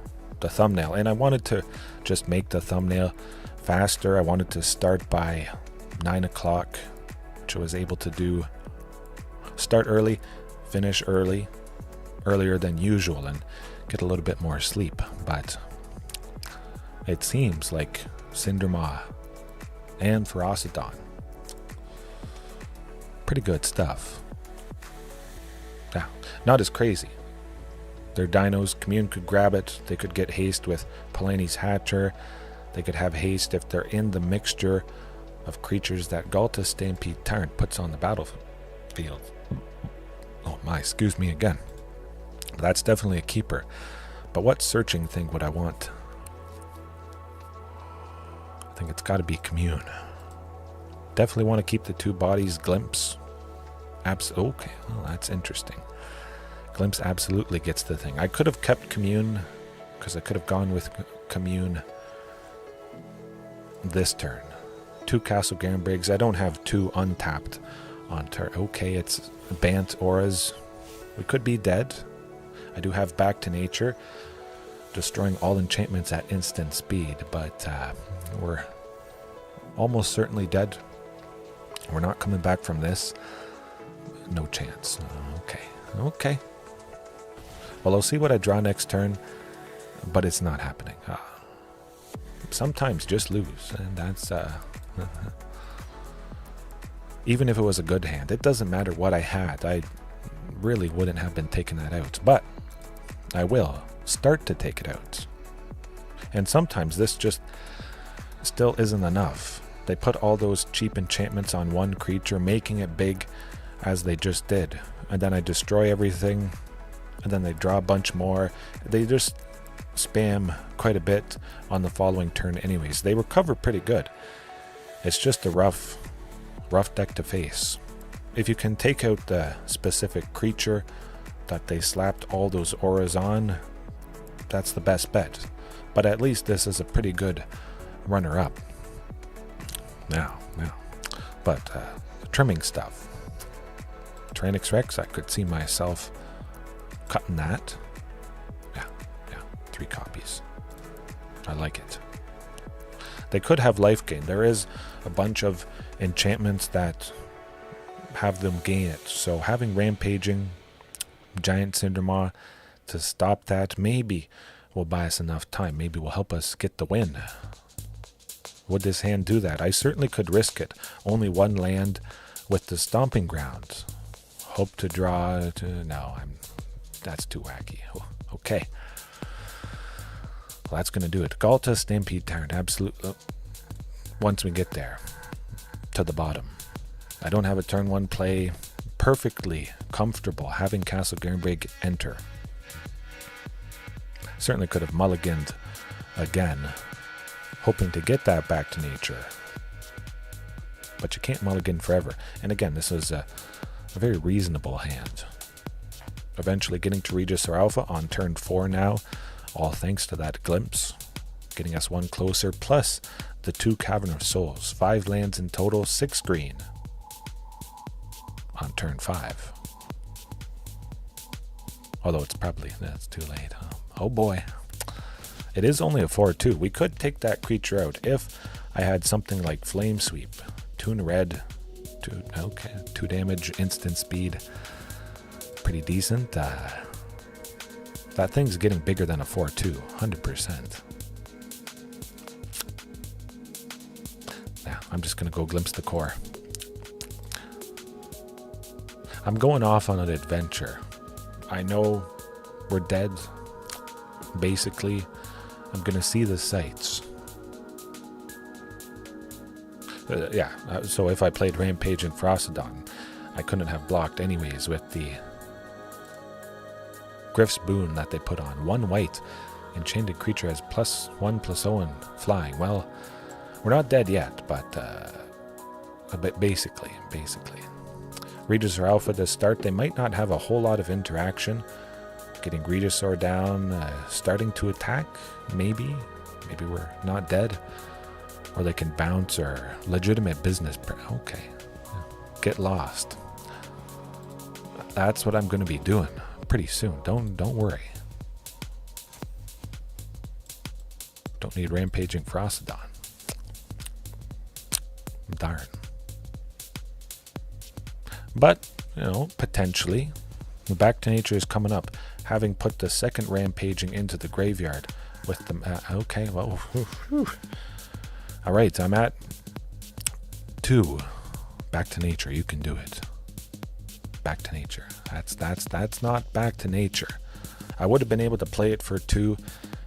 the thumbnail, and I wanted to just make the thumbnail faster. I wanted to start by 9 o'clock, which I was able to do. Start early, finish earlier than usual, and get a little bit more sleep. But it seems like Cindermaw and Ferocidon, pretty good stuff. Now, not as crazy. Their dinos, Commune could grab it. They could get haste with Polanyi's Hatcher. They could have haste if they're in the mixture of creatures that Ghalta Stampede Tyrant puts on the battlefield. Oh my, excuse me again. That's definitely a keeper. But what searching thing would I want? I think it's got to be Commune. Definitely want to keep the two bodies. Glimpse. Okay, well, that's interesting. Glimpse absolutely gets the thing. I could have kept Commune, because I could have gone with Commune this turn. 2 Castle Garenbrigs. I don't have 2 untapped on turn. Okay, it's Bant Auras. We could be dead. I do have Back to Nature, destroying all enchantments at instant speed, but we're almost certainly dead. We're not coming back from this. No chance. Okay. Well, I'll see what I draw next turn, but it's not happening. Sometimes just lose, and that's even if it was a good hand, it doesn't matter what I had. I really wouldn't have been taking that out, but I will start to take it out. And sometimes this just still isn't enough. They put all those cheap enchantments on one creature, making it big as they just did, and then I destroy everything, and then they draw a bunch more. They just spam quite a bit on the following turn anyways. They recover pretty good. It's just a rough deck to face. If you can take out the specific creature that they slapped all those auras on, that's the best bet. But at least this is a pretty good runner-up. Now. But trimming stuff. Tyrranax Rex, I could see myself cutting that. Yeah, 3 copies. I like it. They could have life gain. There is a bunch of enchantments that have them gain it. So having Rampaging, Giant Cindermaw to stop that maybe will buy us enough time. Maybe will help us get the win. Would this hand do that? I certainly could risk it. Only 1 land with the Stomping Ground. Hope to draw to... No, that's too wacky. Okay. Well, that's going to do it. Ghalta, Stampede Tyrant, absolutely. Once we get there, to the bottom. I don't have a turn 1 play. Perfectly comfortable having Castle Garenbrig enter. Certainly could have mulliganed again, hoping to get that Back to Nature. But you can't mulligan forever. And again, this was a very reasonable hand. Eventually getting to Regisaur Alpha on turn 4 now, all thanks to that glimpse, getting us 1 closer, plus the 2 Cavern of Souls. 5 lands in total, 6 green on turn 5. Although it's probably, that's too late. Oh boy. It is only a 4/2. We could take that creature out if I had something like Flame Sweep. 2 in red, 2 damage, instant speed. Pretty decent. That thing's getting bigger than a 4/2, 100%. Now, I'm just going to go glimpse the core. I'm going off on an adventure. I know we're dead. Basically, I'm going to see the sights. So if I played Rampage and Ferocidon, I couldn't have blocked anyways with the Griff's Boon that they put on. 1 white, enchanted creature has +1/+0 flying. Well, We're not dead yet, but basically. Regisaur Alpha to start. They might not have a whole lot of interaction. Getting Regisaur down, starting to attack, maybe. Maybe we're not dead. Or they can bounce, or legitimate business. Okay. Get lost. That's what I'm going to be doing pretty soon. Don't worry. Don't need Rampaging Ferocidon. Darn. But, potentially, the Back to Nature is coming up. Having put the second Rampaging into the graveyard with them. Okay, well. All right, I'm at 2. Back to Nature. You can do it. Back to Nature. That's not Back to Nature. I would have been able to play it for 2.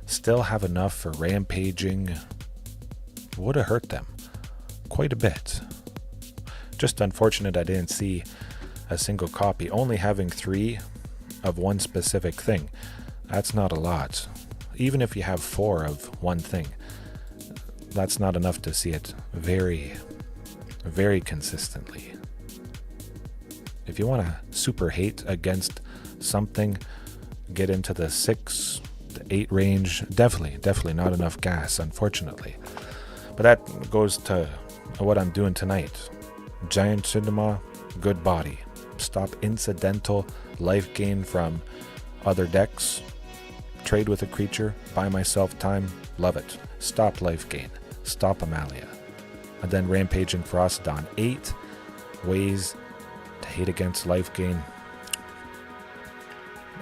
Still have enough for Rampaging. Would have hurt them quite a bit. Just unfortunate I didn't see a single copy. Only having 3 of one specific thing. That's not a lot. Even if you have 4 of one thing, that's not enough to see it very, very consistently. If you want to super hate against something, get into the 6 to 8 range. Definitely not enough gas, unfortunately. But that goes to what I'm doing tonight. Giant Cindermaw, good body. Stop incidental life gain from other decks. Trade with a creature, buy myself time, love it. Stop life gain, stop Amalia. And then Rampaging Ferocidon. 8 ways to hate against life gain.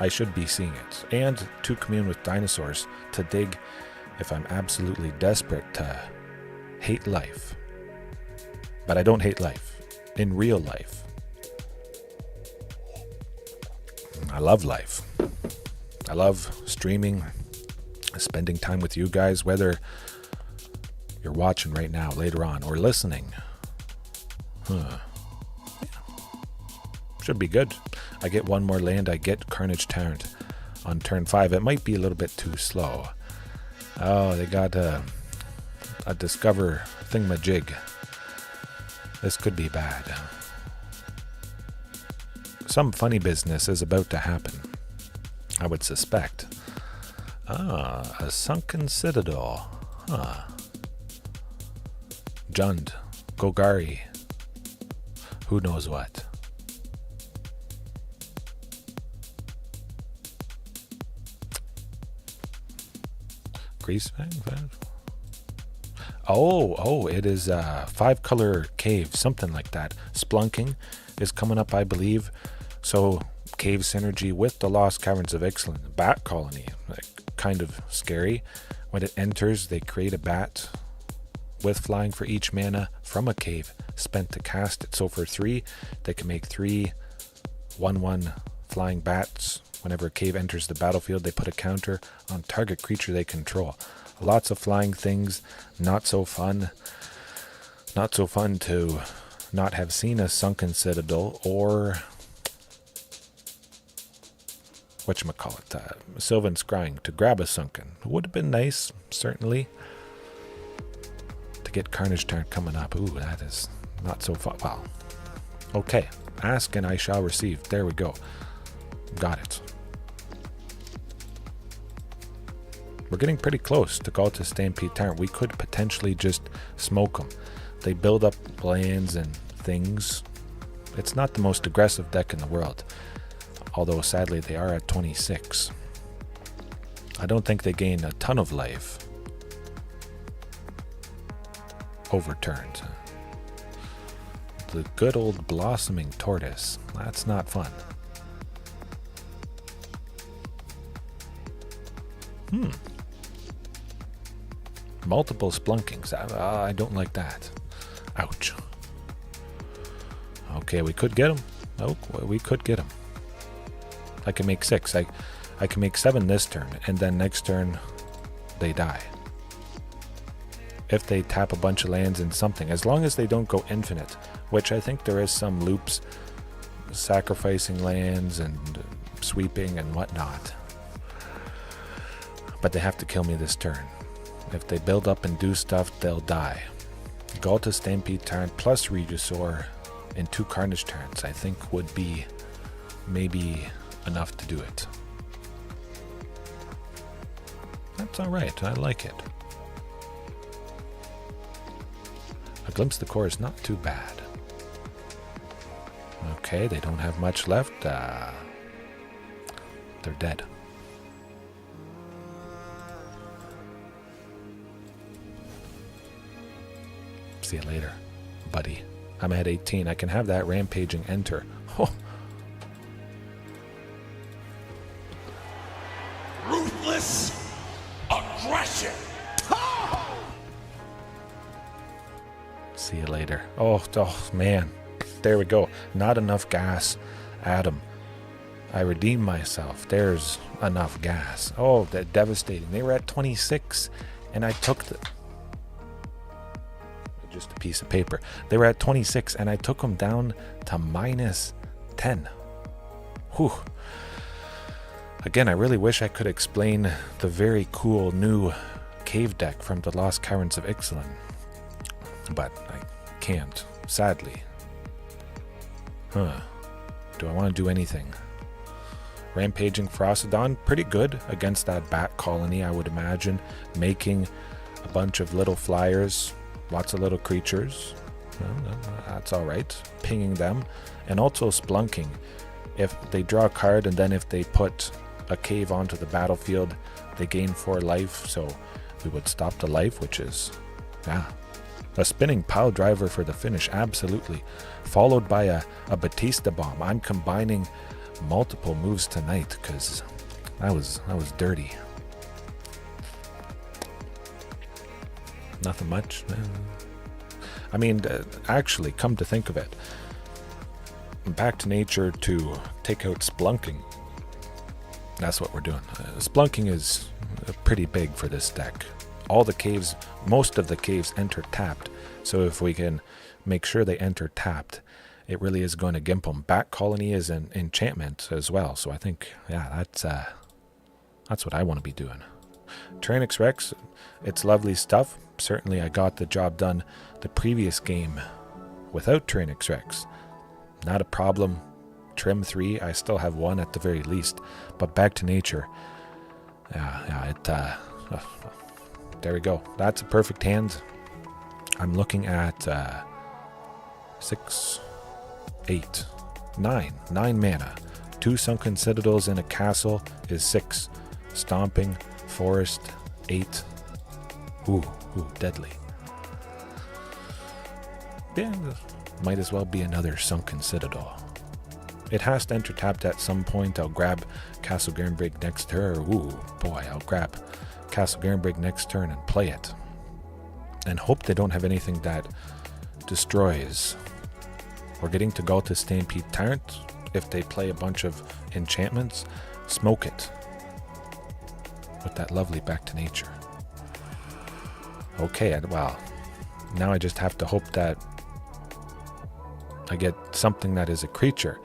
I should be seeing it. And to commune with dinosaurs, to dig if I'm absolutely desperate to hate life. But I don't hate life. In real life. I love life. I love streaming, spending time with you guys, whether you're watching right now, later on, or listening. Should be good. I get 1 more land. I get Carnage Tyrant on turn 5. It might be a little bit too slow. Oh, they got a Discover thingamajig. This could be bad. Some funny business is about to happen, I would suspect. A Sunken Citadel. Jund. Golgari. Who knows what. Grease. Oh, it is a 5-color cave, something like that. Splunking is coming up, I believe. So, cave synergy with the Lost Caverns of Ixalan. Bat colony, kind of scary. When it enters, they create a bat with flying for each mana from a cave spent to cast it. So for 3, they can make 3 1/1 flying bats. Whenever a cave enters the battlefield, they put a counter on target creature they control. Lots of flying things, not so fun. Not so fun to not have seen a Sunken Citadel or whatchamacallit, Sylvan Scrying to grab a Sunken. Would have been nice, certainly. To get Carnage Tyrant coming up. Ooh, that is not so fun. Well, okay. Ask and I shall receive. There we go. Got it. We're getting pretty close to Ghalta Stampede Tyrant. We could potentially just smoke them. They build up lands and things. It's not the most aggressive deck in the world. Although sadly they are at 26. I don't think they gain a ton of life. Overturned. The good old blossoming tortoise. That's not fun. Multiple splunkings. I don't like that. Ouch. Okay, we could get him. Oh, we could get him. I can make 6. I can make 7 this turn, and then next turn they die. If they tap a bunch of lands in something, as long as they don't go infinite, which I think there is some loops, sacrificing lands and sweeping and whatnot. But they have to kill me this turn. If they build up and do stuff, they'll die. Ghalta Stampede Tyrant plus Regisaur and 2 Carnage Tyrants, I think, would be maybe enough to do it. That's alright, I like it. A Glimpse of the Core is not too bad. Okay, they don't have much left. They're dead. See you later, buddy. I'm at 18. I can have that Rampaging enter. Oh. Ruthless aggression. See you later. Oh, man. There we go. Not enough gas. Adam. I redeemed myself. There's enough gas. Oh, that devastating. They were at 26 and I took the... Just a piece of paper. They were at 26 and I took them down to minus 10. Whew. Again, I really wish I could explain the very cool new cave deck from the Lost Caverns of Ixalan, but I can't, sadly. Do I want to do anything? Rampaging Ferocidon, pretty good against that bat colony, I would imagine. Making a bunch of little flyers, lots of little creatures. Well, that's alright. Pinging them. And also splunking. If they draw a card and then if they put a cave onto the battlefield, they gain 4 life, so we would stop the life, which is, a spinning pile driver for the finish, absolutely. Followed by a Batista bomb. I'm combining multiple moves tonight because I was dirty. Nothing much. I mean, actually, come to think of it, back to nature to take out splunking. That's what we're doing. Splunking is pretty big for this deck. All the caves, most of the caves enter tapped. So if we can make sure they enter tapped, it really is going to gimp them. Bat colony is an enchantment as well. So I think, that's what I want to be doing. Tyrranax Rex, it's lovely stuff. Certainly I got the job done the previous game without Tyrranax Rex. Not a problem. Trim 3, I still have 1 at the very least. But back to nature. There we go. That's a perfect hand. I'm looking at 6, 8, 9. 9 mana. 2 Sunken Citadels in a castle is 6. Stomping, Forest, 8. Ooh, deadly. Yeah, might as well be another Sunken Citadel. It has to enter tapped at some point. I'll grab Castle Garenbrig next turn. Ooh, boy, I'll grab Castle Garenbrig next turn and play it. And hope they don't have anything that destroys. We're getting to Ghalta Stampede Tyrant. If they play a bunch of enchantments, smoke it. With that lovely back to nature. Okay, well, now I just have to hope that I get something that is a creature.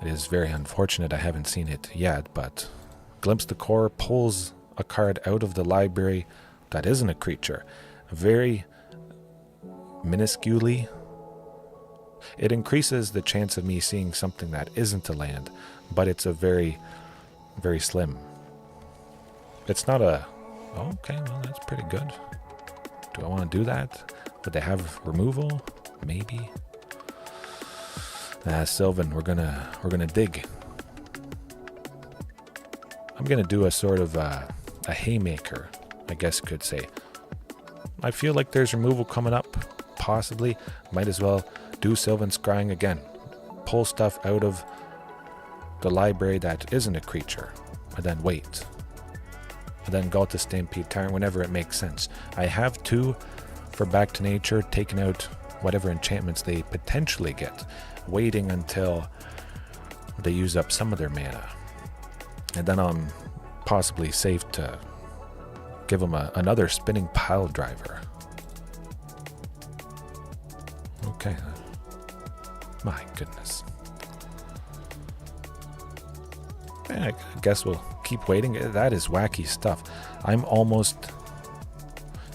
It is very unfortunate I haven't seen it yet, but Glimpse of the Core pulls a card out of the library that isn't a creature. Very minusculely. It increases the chance of me seeing something that isn't a land, but it's a very, very slim. It's not a... Okay, well, that's pretty good. Do I want to do that? Would they have removal? Maybe. Sylvan, we're gonna dig. I'm gonna do a sort of a haymaker, I guess you could say. I feel like there's removal coming up, possibly. Might as well do Sylvan Scrying again. Pull stuff out of the library that isn't a creature, and then wait. And then Ghalta Stampede Tyrant whenever it makes sense. I have 2 for back to nature, taking out whatever enchantments they potentially get, waiting until they use up some of their mana. And then I'm possibly safe to give them another spinning pile driver. Okay. My goodness. I guess we'll keep waiting. That is wacky stuff. I'm almost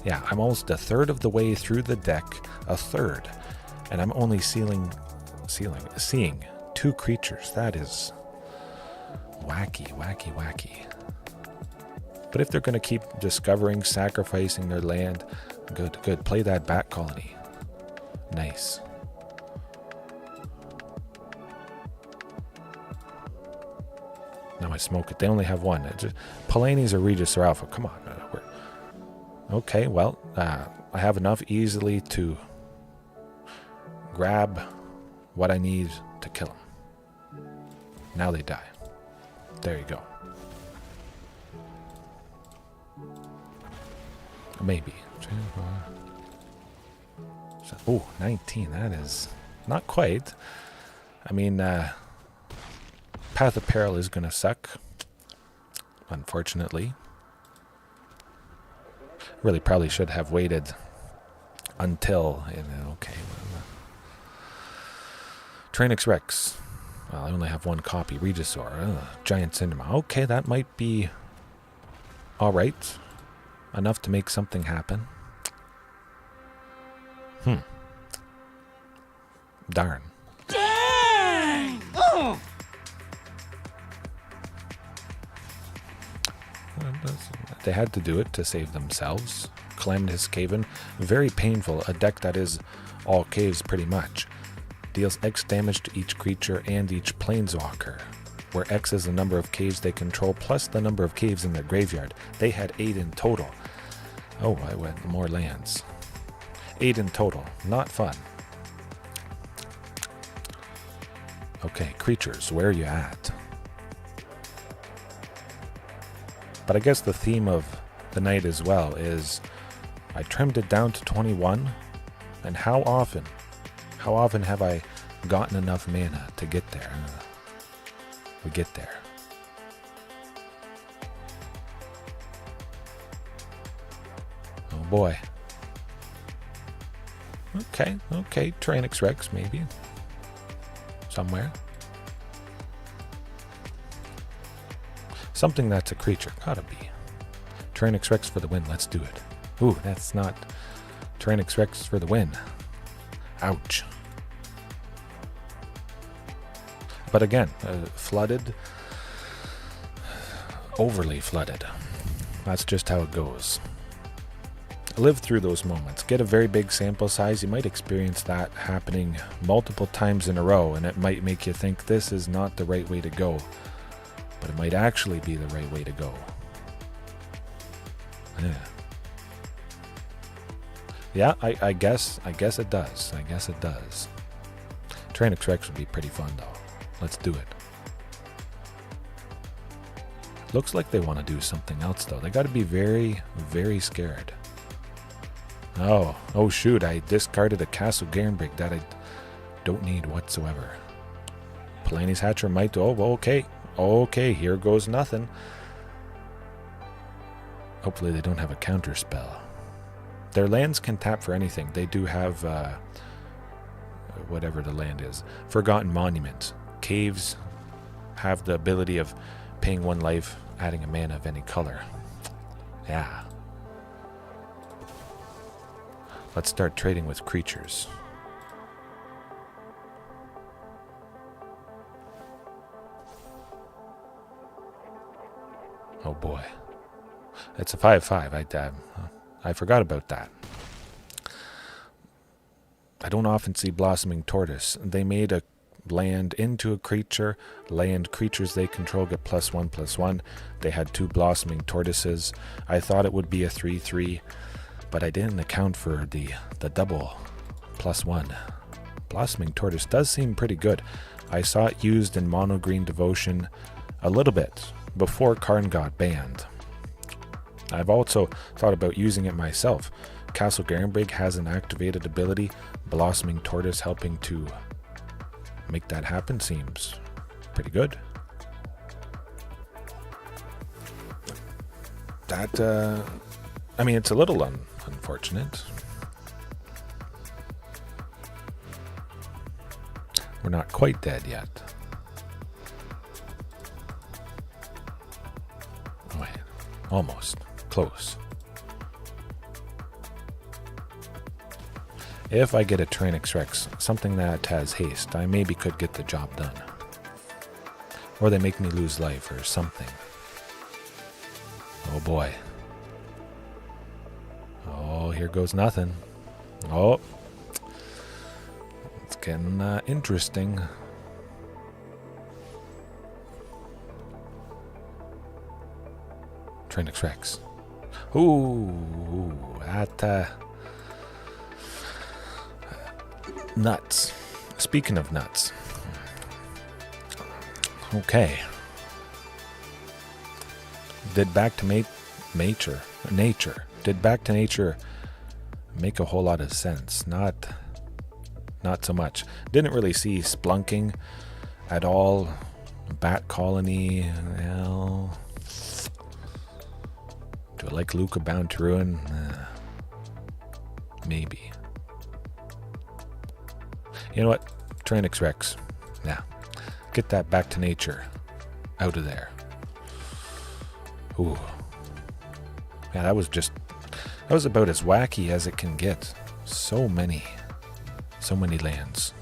a third of the way through the deck. a third. And I'm only seeing 2 creatures. That is wacky, wacky, wacky. But if they're going to keep discovering, sacrificing their land, good, good. Play that bat colony. Nice. Now I smoke it. They only have 1. Palani's or Regisaur Alpha. Come on. Okay, well, I have enough easily to grab what I need to kill them. Now they die. There you go. Maybe. Oh, 19. That is not quite. I mean, Path of Peril is going to suck, unfortunately. Really probably should have waited until, okay. Tyrranax Rex. Well, I only have 1 copy. Regisaur. Giant Cindermaw. Okay, that might be alright. Enough to make something happen. Darn. Dang! Oh! They had to do it to save themselves. Calamitous Cavern. Very painful. A deck that is all caves pretty much. Deals X damage to each creature and each planeswalker, where X is the number of caves they control plus the number of caves in their graveyard. They had 8 in total. Oh, I went more lands. 8 in total. Not fun. Okay, creatures, where are you at? But I guess the theme of the night as well is I trimmed it down to 21, and how often have I gotten enough mana to get there? We get there. Oh boy. Okay, Tyrranax Rex maybe. Somewhere. Something that's a creature. Gotta be. Tyrranax Rex for the win. Let's do it. Ooh, that's not Tyrranax Rex for the win. Ouch. But again, flooded. Overly flooded. That's just how it goes. Live through those moments. Get a very big sample size. You might experience that happening multiple times in a row, and it might make you think this is not the right way to go. But it might actually be the right way to go. Yeah, I guess it does. I guess it does. Tyrranax Rex would be pretty fun though. Let's do it. Looks like they want to do something else though. They got to be very, very scared. Oh shoot, I discarded a Castle Garenbrig that I don't need whatsoever. Palani's Hatcher might, okay, here goes nothing. Hopefully they don't have a counter spell. Their lands can tap for anything. They do have, whatever the land is. Forgotten Monument. Caves have the ability of paying 1 life, adding a mana of any color. Yeah. Let's start trading with creatures. Oh boy. It's a 5/5. I forgot about that. I don't often see Blossoming Tortoise. They made a land into a creature. Land creatures they control get +1/+1. They had 2 Blossoming Tortoises. I thought it would be a 3/3, but I didn't account for the double +1. Blossoming Tortoise does seem pretty good. I saw it used in Mono Green Devotion a little bit before Karn got banned. I've also thought about using it myself. Castle Garenbrig has an activated ability. Blossoming Tortoise helping to make that happen seems pretty good. That, I mean, it's a little unfortunate. We're not quite dead yet. Wait, almost. Close. If I get a Tyrranax Rex, something that has haste, I maybe could get the job done. Or they make me lose life or something. Oh boy. Oh, here goes nothing. Oh. It's getting interesting. Tyrranax Rex. Ooh, that nuts. Speaking of nuts. Okay. Did back to nature. Did back to nature make a whole lot of sense? Not so much. Didn't really see splunking at all. Bat colony. Well, do I like Luca Bound to Ruin? Maybe. You know what? Tyrranax Rex. Yeah. Get that back to nature. Out of there. Ooh. Yeah, that was about as wacky as it can get. So many lands.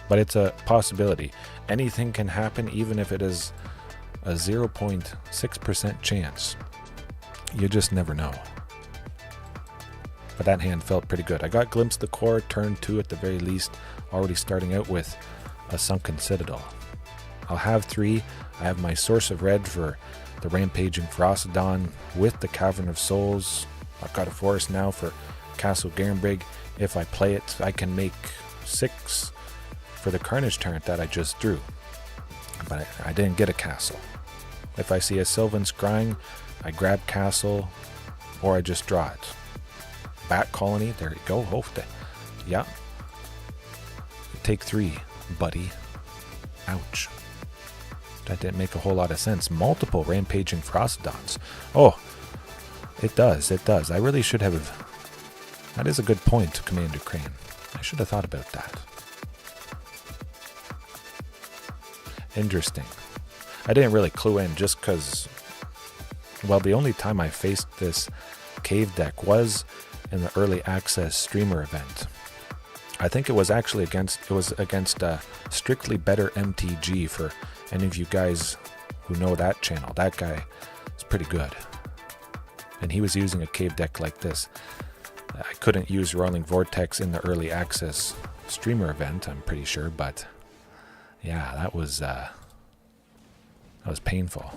But it's a possibility. Anything can happen, even if it is a 0.6% chance. You just never know. But that hand felt pretty good. I got Glimpse the Core, turn 2 at the very least, already starting out with a Sunken Citadel. I'll have 3. I have my source of red for the Rampaging Ferocidon with the Cavern of Souls. I've got a forest now for Castle Garenbrig. If I play it, I can make 6 for the Carnage Tyrant that I just drew. But I didn't get a castle. If I see a Sylvan Scrying, I grab castle, or I just draw it. Bat colony, there you go. Yeah. Take 3, buddy. Ouch. That didn't make a whole lot of sense. Multiple Rampaging Ferocidons. Oh, it does. I really should have. That is a good point, Commander Crane. I should have thought about that. Interesting. I didn't really clue in just because, well, the only time I faced this cave deck was in the early access streamer event. I think it was actually against Strictly Better MtG, for any of you guys who know that channel. That guy is pretty good. And he was using a cave deck like this. I couldn't use Rolling Vortex in the early access streamer event, I'm pretty sure, but yeah, that was painful.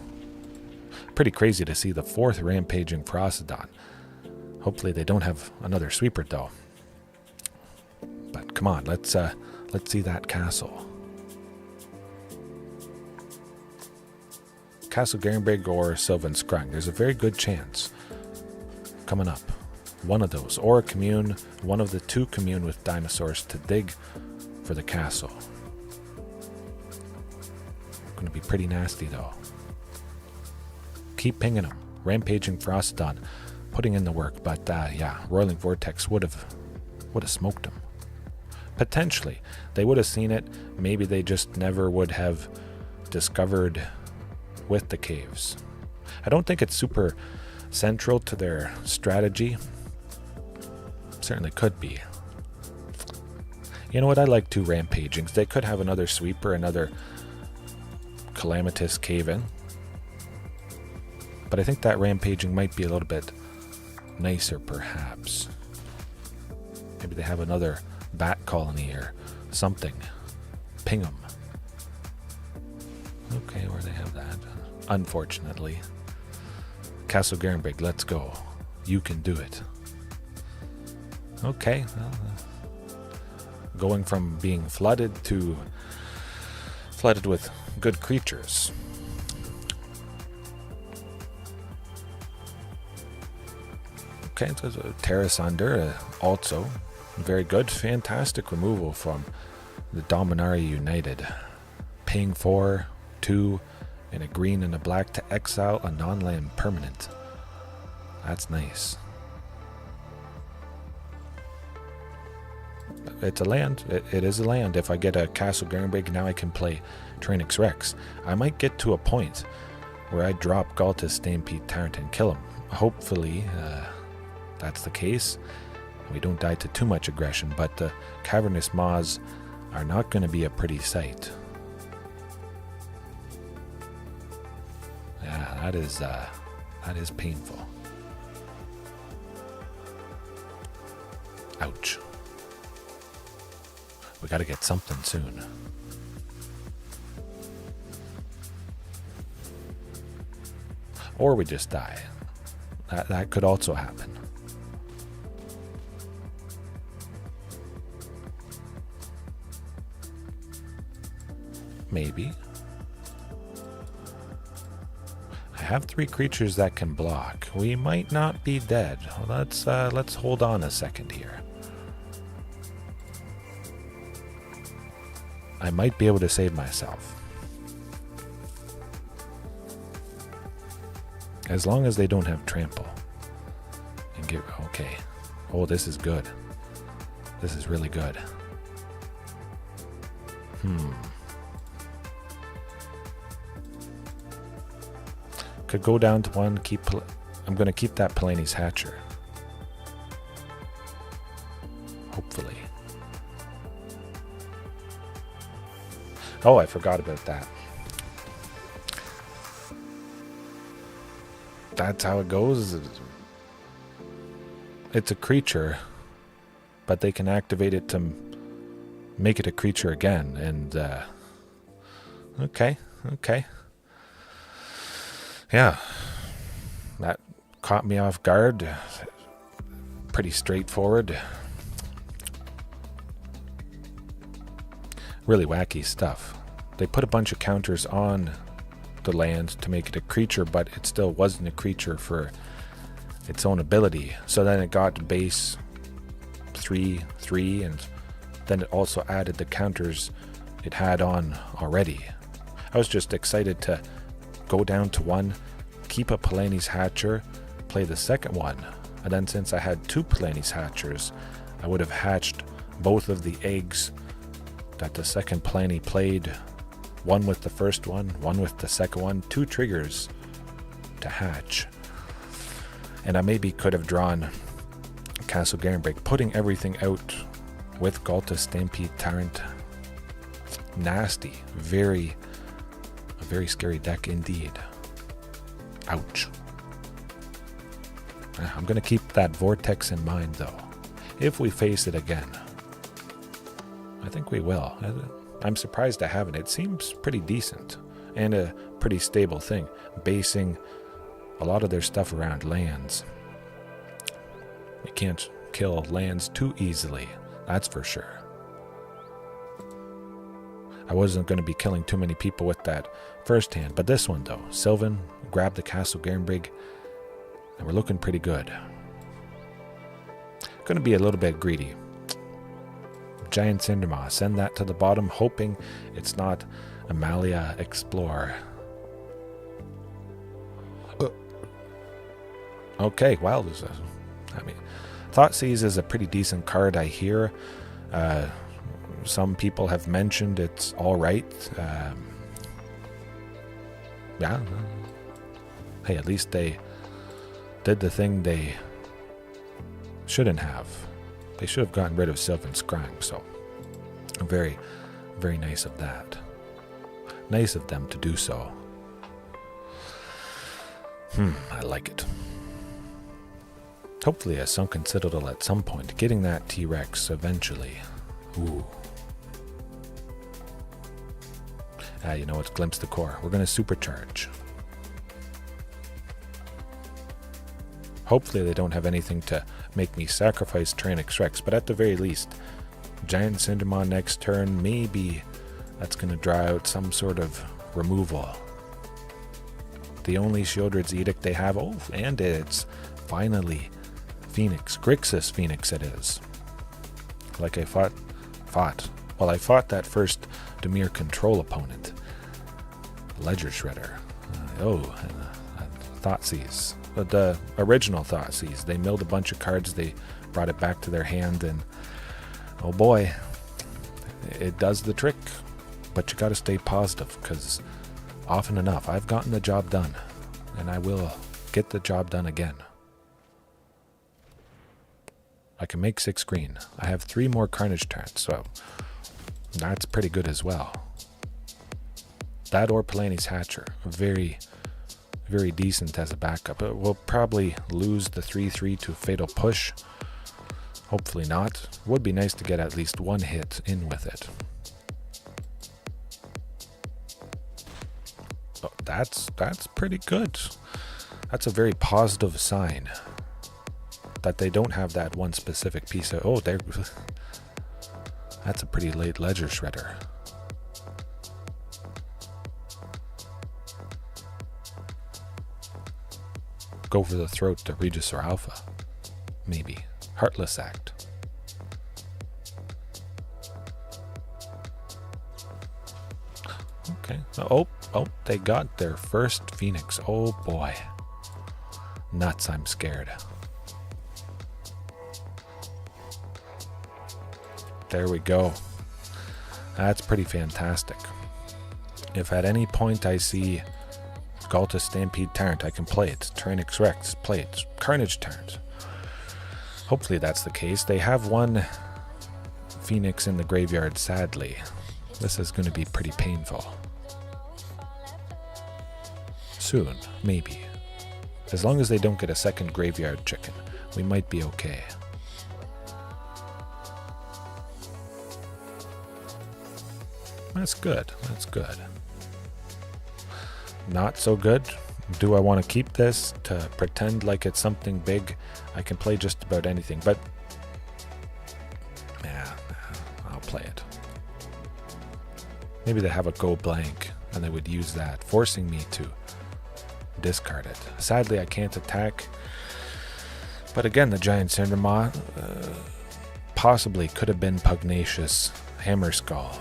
Pretty crazy to see the 4th Rampaging Ferocidon. Hopefully they don't have another sweeper though. But come on, let's see that castle. Castle Garenbrig or Sylvan Scrying. There's a very good chance coming up. One of those, or a commune, one of the 2 commune with Dinosaurs to dig for the castle. Going to be pretty nasty though. Keep pinging them. Rampaging Ferocidon, putting in the work, but yeah, Rolling Vortex would have smoked them. Potentially, they would have seen it. Maybe they just never would have discovered with the caves. I don't think it's super central to their strategy. Certainly could be. You know what? I like 2 Rampagings. They could have another sweeper, another Calamitous cave-in. But I think that Rampaging might be a little bit nicer, perhaps. Maybe they have another bat colony or something. Ping them. Okay, where they have that. Unfortunately. Castle Garenbrig, let's go. You can do it. Okay, well, going from being flooded to flooded with good creatures. Okay, so a Terrace Under, also very good. Fantastic removal from the Dominaria United. Paying 4, 2, and a green and a black to exile a non-land permanent. That's nice. It's a land. It is a land. If I get a Castle Garenbrig, now I can play Tyrranax Rex. I might get to a point where I drop Ghalta's Stampede Tyrant and kill him. Hopefully, that's the case. We don't die to too much aggression, but the cavernous maws are not going to be a pretty sight. Yeah, that is painful. Ouch. We got to get something soon. Or we just die. That could also happen. Maybe. I have 3 creatures that can block. We might not be dead. Let's hold on a second here. I might be able to save myself. As long as they don't have trample. And get okay. Oh, this is good. This is really good. Could go down to 1, I'm going to keep that Palani's Hatcher. Hopefully. Oh, I forgot about that. That's how it goes. It's a creature, but they can activate it to make it a creature again. And, okay. Yeah, that caught me off guard. Pretty straightforward. Really wacky stuff. They put a bunch of counters on the land to make it a creature, but it still wasn't a creature for its own ability. So then it got base 3/3, and then it also added the counters it had on already. I was just excited to go down to 1, keep a Palani's Hatcher, play the second one, and then since I had 2 Palani's Hatchers, I would have hatched both of the eggs that the second Palani played, one with the first one with the second one, 2 triggers to hatch. And I maybe could have drawn Castle Garenbrig, putting everything out with Ghalta, Stampede Tyrant. Nasty, a very scary deck indeed. Ouch. I'm going to keep that Vortex in mind though, if we face it again. I think we will. I'm surprised I haven't. It seems pretty decent and a pretty stable thing, basing a lot of their stuff around lands. You can't kill lands too easily, that's for sure. I wasn't going to be killing too many people with that first hand, but this one though, Sylvan grabbed the Castle Garenbrig, and we're looking pretty good. Going to be a little bit greedy. Giant Cindermaw, send that to the bottom, hoping it's not Amalia Explore. Okay, well, Thoughtseize is a pretty decent card, I hear. Some people have mentioned it's alright. Yeah. Hey, at least they did the thing they shouldn't have. They should have gotten rid of Sylvan Scrying, so very, very nice of that. Nice of them to do so. I like it. Hopefully a Sunken Citadel at some point. Getting that T-Rex eventually. Ooh. You know, it's Glimpse the Core. We're going to supercharge. Hopefully they don't have anything to make me sacrifice Tyrranax Rex, but at the very least, Giant Cindermaw next turn, maybe that's going to draw out some sort of removal. The only Shieldred's Edict they have, oh, and it's finally Phoenix. Grixis Phoenix it is. Like I fought. Well, I fought that first Dimir Control opponent. Ledger Shredder. Thoughtseize. The original Thoughtseize. They milled a bunch of cards, they brought it back to their hand, and oh boy, it does the trick. But you gotta stay positive, because often enough, I've gotten the job done, and I will get the job done again. I can make 6 green. I have 3 more Carnage Tyrants, so that's pretty good as well. That or Palani's Hatcher, very, very decent as a backup. We'll probably lose the 3/3 to Fatal Push. Hopefully not. Would be nice to get at least 1 hit in with it. Oh, that's pretty good. That's a very positive sign that they don't have that one specific piece of... Oh, that's a pretty late Ledger Shredder. Go for the throat to Regisaur Alpha. Maybe. Heartless Act. Okay. Oh, they got their first Phoenix. Oh boy. Nuts, I'm scared. There we go. That's pretty fantastic. If at any point I see Ghalta Stampede Tyrant, I can play it. Tyrranax Rex, play it. Carnage Tyrant. Hopefully that's the case. They have 1 Phoenix in the graveyard, sadly. This is going to be pretty painful. Soon, maybe. As long as they don't get a second graveyard chicken, we might be okay. That's good. That's good. Not so good. Do I want to keep this to pretend like it's something big? I can play just about anything, but yeah, I'll play it. Maybe they have a go blank and they would use that, forcing me to discard it. Sadly, I can't attack. But again, the giant Cindermaw possibly could have been Pugnacious Hammer Skull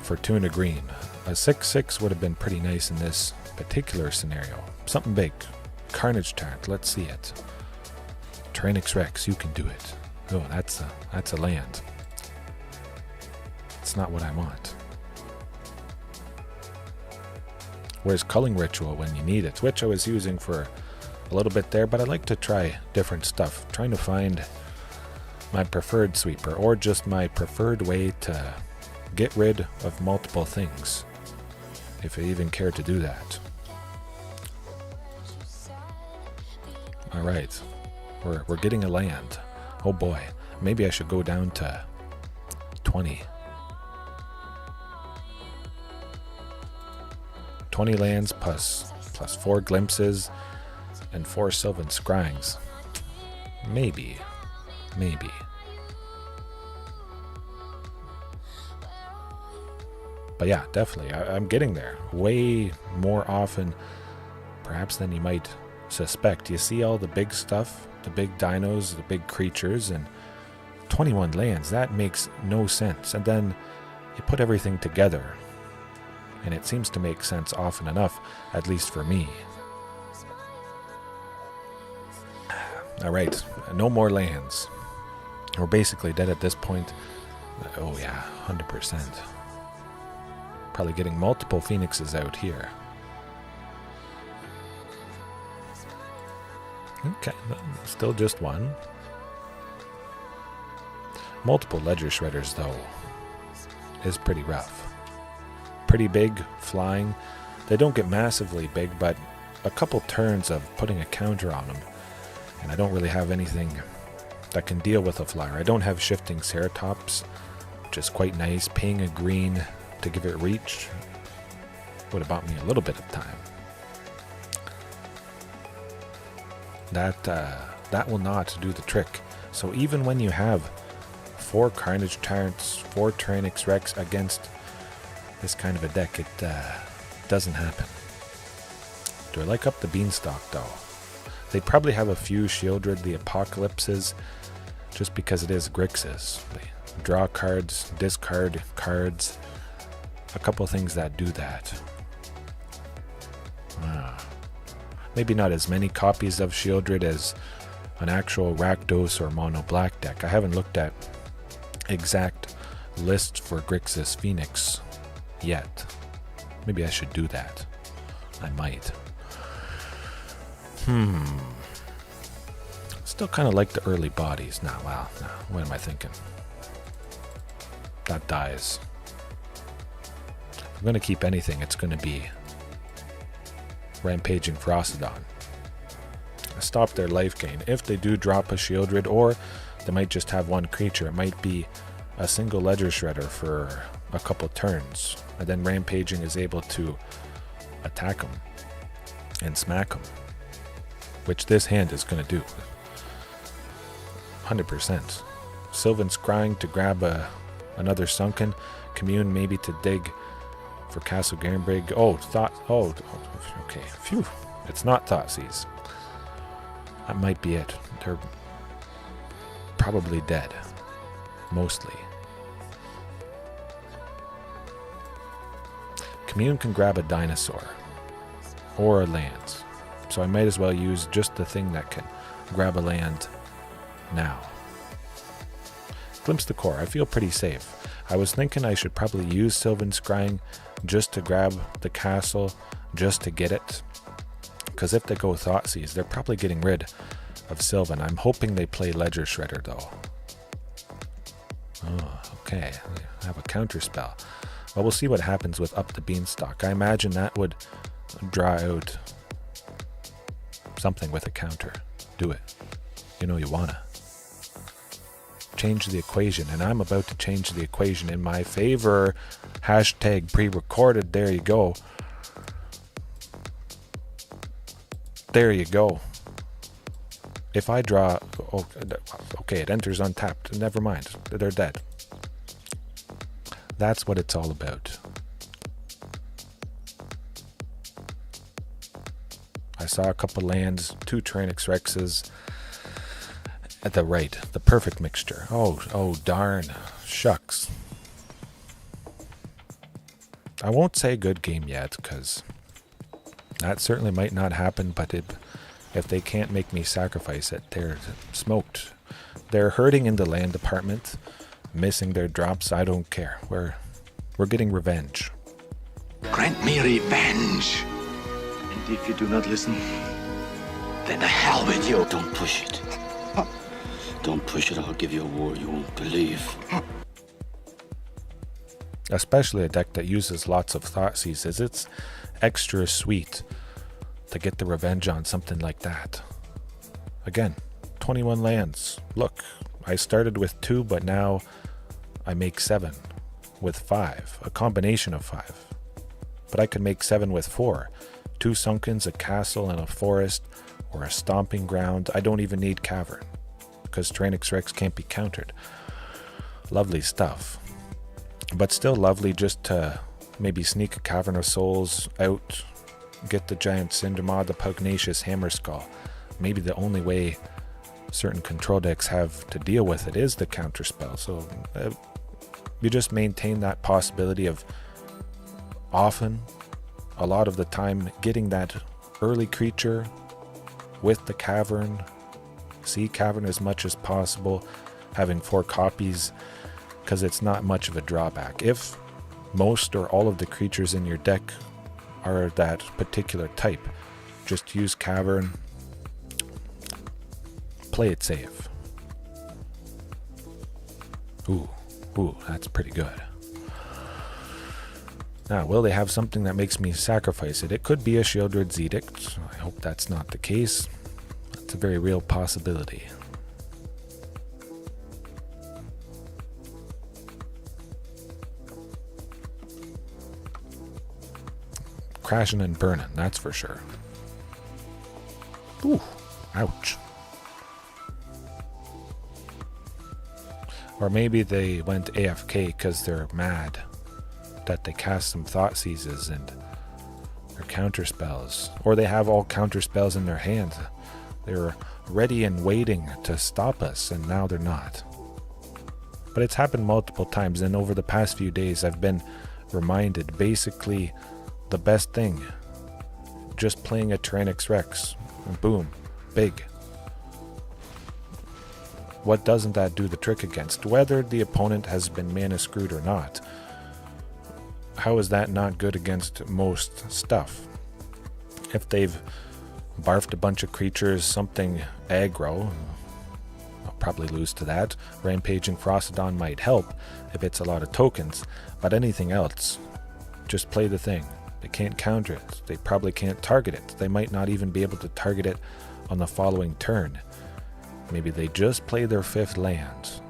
for 2 and a green. A 6/6 would have been pretty nice in this particular scenario. Something big. Carnage Tyrant, let's see it. Tyrranax Rex, you can do it. Oh, that's a land. It's not what I want. Where's Culling Ritual when you need it, which I was using for a little bit there, but I like to try different stuff. Trying to find my preferred sweeper, or just my preferred way to get rid of multiple things, if I even care to do that. Alright, we're getting a land. Oh boy, maybe I should go down to 20. 20 lands plus 4 glimpses and 4 Sylvan Scryings. Maybe. But yeah, definitely, I'm getting there. Way more often, perhaps, than you might suspect. You see all the big stuff, the big dinos, the big creatures, and 21 lands. That makes no sense. And then you put everything together, and it seems to make sense often enough, at least for me. Alright, no more lands. We're basically dead at this point. Oh yeah, 100%. Probably getting multiple Phoenixes out here. Okay, still just 1. Multiple Ledger Shredders, though, is pretty rough. Pretty big, flying. They don't get massively big, but a couple turns of putting a counter on them, and I don't really have anything that can deal with a flyer. I don't have Shifting Ceratops, which is quite nice. Paying a green to give it reach would have bought me a little bit of time. That will not do the trick. So even when you have 4 Carnage Tyrants, 4 Tyrranax Rex against this kind of a deck, it doesn't happen. Do I like up the Beanstalk, though? They probably have a few Shieldred the Apocalypses, just because it is Grixis. They draw cards, discard cards, a couple things that do that. Maybe not as many copies of Shieldred as an actual Rakdos or Mono Black deck. I haven't looked at exact lists for Grixis Phoenix yet. Maybe I should do that. Still kind of like the early bodies. Nah, wow. Nah, what am I thinking? That dies. If I'm going to keep anything, it's going to be Rampaging Ferocidon. Stop their life gain. If they do drop a Shieldred, or they might just have one creature, it might be a single Ledger Shredder for a couple turns, and then Rampaging is able to attack them and smack them, which this hand is going to do 100%. Sylvan Scrying to grab another Sunken, Commune maybe to dig for Castle Garenbrig. Okay, phew, it's not Thoughtseize. That might be it. They're probably dead, mostly. Commune can grab a Dinosaur or a land, so I might as well use just the thing that can grab a land now. Glimpse the Core. I feel pretty safe. I was thinking I should probably use Sylvan Scrying just to grab the castle, just to get it. Because if they go Thoughtseize, they're probably getting rid of Sylvan. I'm hoping they play Ledger Shredder, though. Oh, okay. I have a counter spell. Well, we'll see what happens with Up the Beanstalk. I imagine that would draw out something with a counter. Do it. You know you wanna. Change the equation, and I'm about to change the equation in my favor. Hashtag pre-recorded. There you go. There you go. If I draw... Oh, okay, it enters untapped. Never mind. They're dead. That's what it's all about. I saw a couple lands, 2 Tyrranax Rexes at the right. The perfect mixture. Oh, darn. Shucks. I won't say good game yet, because that certainly might not happen, but if they can't make me sacrifice it, they're smoked. They're hurting in the land department, missing their drops. I don't care. We're getting revenge. Grant me revenge. And if you do not listen, then the hell with you. Don't push it. Don't push it. I'll give you a war you won't believe. Especially a deck that uses lots of Thoughtseizes. It's extra sweet to get the revenge on something like that. Again, 21 lands. Look, I started with 2, but now I make 7 with 5. A combination of 5. But I could make 7 with 4. 2 Sunkens, a castle, and a forest, or a Stomping Ground. I don't even need Cavern, because Tyrranax Rex can't be countered. Lovely stuff. But still lovely just to maybe sneak a Cavern of Souls out, get the giant Cindermaw, the pugnacious Hammerskull. Maybe the only way certain control decks have to deal with it is the counterspell. So you just maintain that possibility of often, a lot of the time, getting that early creature with the Cavern. See Cavern as much as possible, having 4 copies, because it's not much of a drawback. If most or all of the creatures in your deck are that particular type, just use Cavern. Play it safe. Ooh, that's pretty good. Now, will they have something that makes me sacrifice it? It could be a Shieldred's Edict. I hope that's not the case. That's a very real possibility. Crashing and burning, that's for sure. Ooh, ouch. Or maybe they went AFK because they're mad that they cast some Thoughtseizes and their counterspells. Or they have all counterspells in their hand. They're ready and waiting to stop us, and now they're not. But it's happened multiple times, and over the past few days I've been reminded basically the best thing, just playing a Tyrranax Rex, and boom, big. What doesn't that do the trick against? Whether the opponent has been mana screwed or not, how is that not good against most stuff? If they've barfed a bunch of creatures, something aggro, probably lose to that. Rampaging Ferocidon might help if it's a lot of tokens, but anything else, just play the thing. They can't counter it. They probably can't target it. They might not even be able to target it on the following turn. Maybe they just play their 5th land.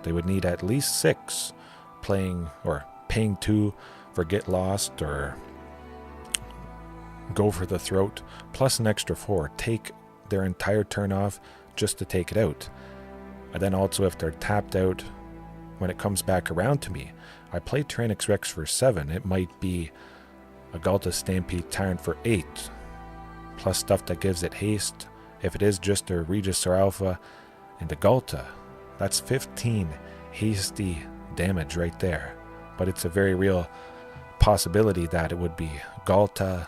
They would need at least 6 playing or paying 2 for Get Lost or Go for the Throat, plus an extra 4. Take their entire turn off just to take it out. And then also if they're tapped out when it comes back around to me, I play Tyrranax Rex for 7. It might be a Ghalta Stampede Tyrant for 8, plus stuff that gives it haste. If it is just a Regisaur Alpha and a Ghalta, that's 15 hasty damage right there. But it's a very real possibility that it would be Ghalta,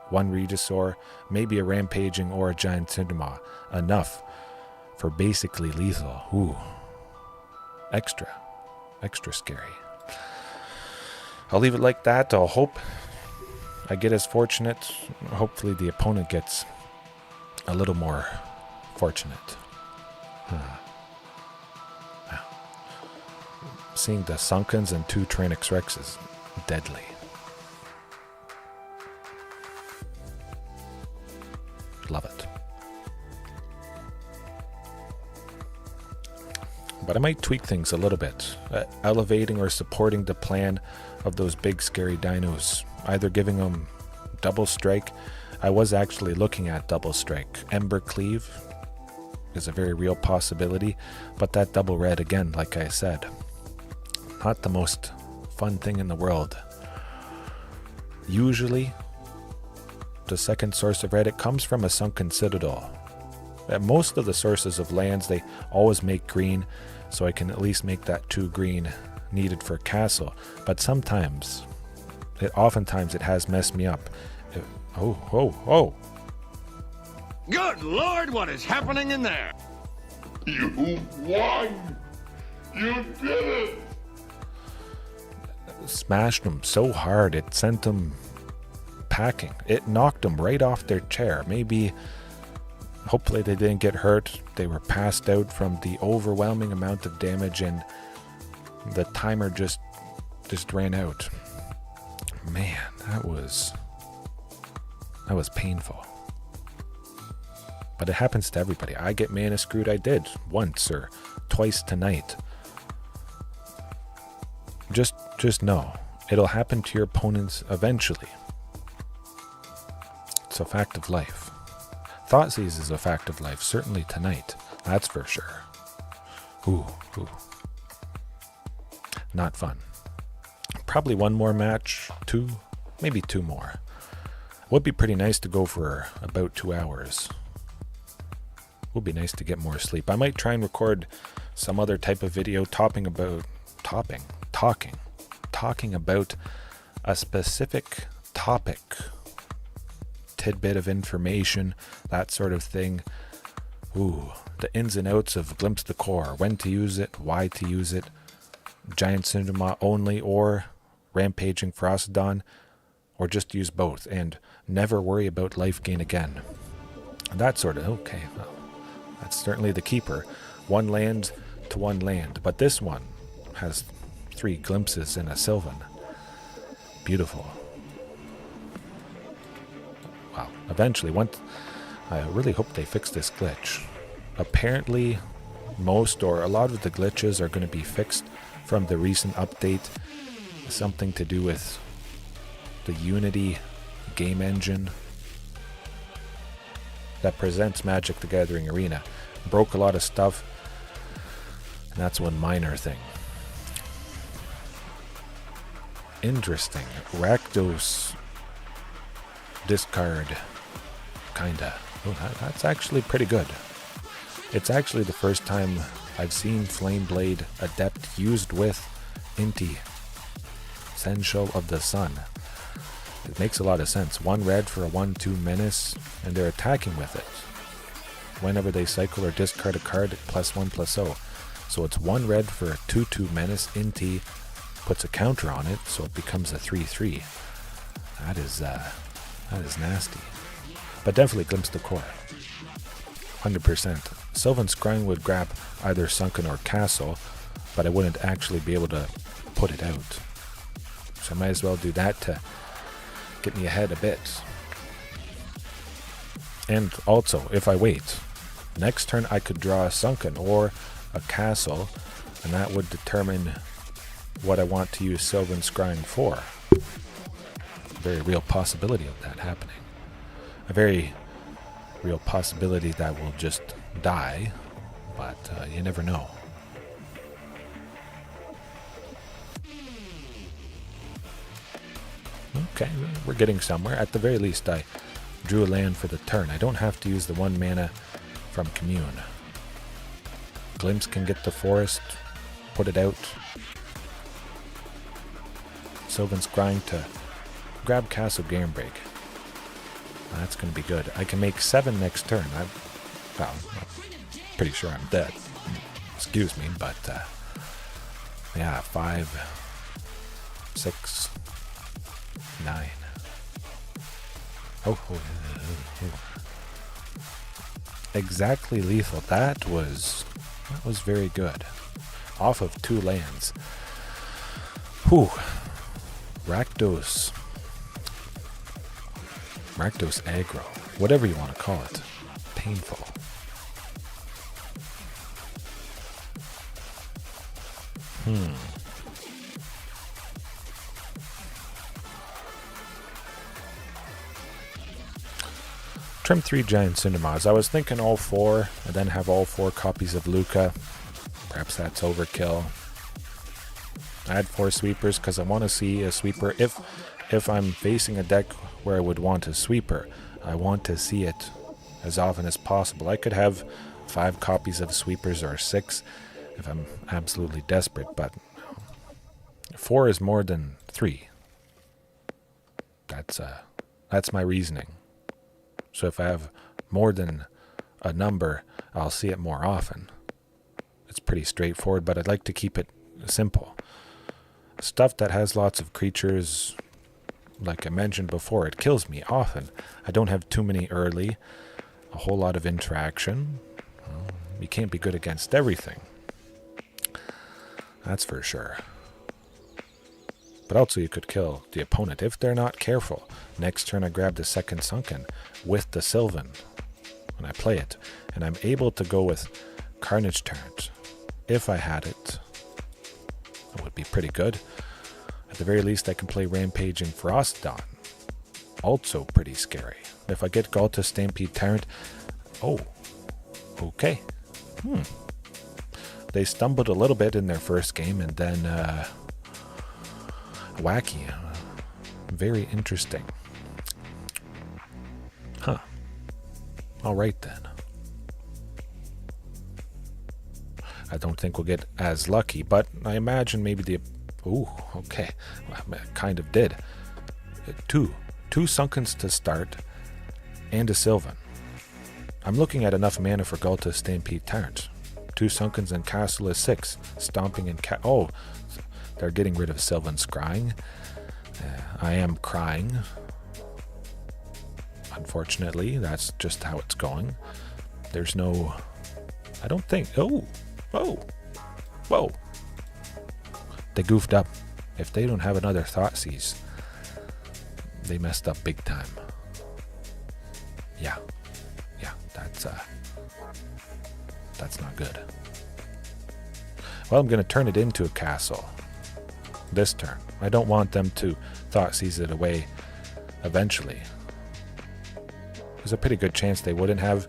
1 Regisaur, maybe a Rampaging or a Giant Cindermaw. Enough for basically lethal. Ooh. Extra scary. I'll leave it like that. I'll hope I get as fortunate. Hopefully the opponent gets a little more fortunate. Seeing the Sunkens and 2 Tyrranax Rexes, deadly. Love it. But I might tweak things a little bit, elevating or supporting the plan of those big scary dinos, either giving them double strike. I was actually looking at double strike. Ember Cleave is a very real possibility, but that double red, again, like I said, not the most fun thing in the world. Usually, the second source of red, it comes from a Sunken Citadel. At most of the sources of lands, they always make green, so I can at least make that 2 green needed for castle. But sometimes, oftentimes it has messed me up. Oh. Good Lord, what is happening in there? You won! You did it! Smashed them so hard, it sent them packing. It knocked them right off their chair. Maybe, hopefully they didn't get hurt. They were passed out from the overwhelming amount of damage, and the timer just ran out. Man, that was painful. But it happens to everybody. I get mana screwed. I did once or twice tonight. Just know, it'll happen to your opponents eventually. It's a fact of life. Thoughtseize is a fact of life, certainly tonight. That's for sure. Ooh. Not fun. Probably one more match, 2, maybe 2 more. Would be pretty nice to go for about 2 hours. Would be nice to get more sleep. I might try and record some other type of video talking about a specific topic, tidbit of information, that sort of thing. Ooh, the ins and outs of Glimpse the Core, when to use it, why to use it, Giant Cindermaw only, or Rampaging Ferocidon, or just use both, and never worry about life gain again. That sort of, okay, well, that's certainly the keeper. 1 land to 1 land, but this one has 3 glimpses in a Sylvan. Beautiful. Wow. Eventually, I really hope they fix this glitch. Apparently, most or a lot of the glitches are going to be fixed from the recent update. Something to do with the Unity game engine that presents Magic the Gathering Arena. Broke a lot of stuff, and that's one minor thing. Interesting. Rakdos discard, kinda. Oh, that's actually pretty good. It's actually the first time I've seen Flameblade Adept used with Inti, Essential of the Sun. It makes a lot of sense. 1 red for a 1/2 menace, and they're attacking with it. Whenever they cycle or discard a card, +1/+0. So it's 1 red for a 2/2 menace. Inti puts a counter on it, so it becomes a 3/3. That is nasty. But definitely Glimpse the Core. 100%. Sylvan Scrying would grab either Sunken or Castle, but I wouldn't actually be able to put it out. So I might as well do that to get me ahead a bit. And also, if I wait, next turn I could draw a Sunken or a Castle, and that would determine what I want to use Sylvan Scrying for. A very real possibility of that happening. A very real possibility that will just die, but you never know. Okay, we're getting somewhere. At the very least, I drew a land for the turn. I don't have to use the 1 mana from Commune. Glimpse can get the forest, put it out. Sylvan Scrying to grab Castle Garenbrig. That's going to be good. I can make 7 next turn. I'm pretty sure I'm dead. Excuse me, but yeah, 5, 6, 9. Oh. Exactly lethal. That was very good. Off of 2 lands. Whew. Rakdos aggro. Whatever you want to call it. Painful. Trim 3 giant Cindermaws. I was thinking all 4 and then have all 4 copies of Luca. Perhaps that's overkill. I had 4 sweepers because I want to see a sweeper. If I'm facing a deck where I would want a sweeper, I want to see it as often as possible. I could have 5 copies of sweepers or 6 if I'm absolutely desperate, but 4 is more than 3. That's my reasoning. So if I have more than a number, I'll see it more often. It's pretty straightforward, but I'd like to keep it simple. Stuff that has lots of creatures, like I mentioned before, it kills me often. I don't have too many early, a whole lot of interaction. Well, you can't be good against everything. That's for sure. But also you could kill the opponent if they're not careful. Next turn I grab the second Sunken with the Sylvan when I play it. And I'm able to go with Carnage Tyrant. If I had it, that would be pretty good. At the very least I can play Rampaging Ferocidon. Also pretty scary. If I get Ghalta Stampede Tyrant, oh, okay. They stumbled a little bit in their first game and then wacky. Very interesting. Huh. Alright then. I don't think we'll get as lucky, but I imagine maybe the... Ooh, okay. Well, I kind of did. Two Sunkens to start and a Sylvan. I'm looking at enough mana for Ghalta Stampede Tyrant. 2 Sunkens and Castle is 6. Stomping and oh, they're getting rid of Sylvan Scrying. I am crying. Unfortunately, that's just how it's going. There's no... I don't think... Oh! Whoa! They goofed up. If they don't have another Thoughtseize, they messed up big time. Yeah, that's not good. Well, I'm going to turn it into a castle this turn. I don't want them to Thoughtseize it away eventually. There's a pretty good chance they wouldn't have.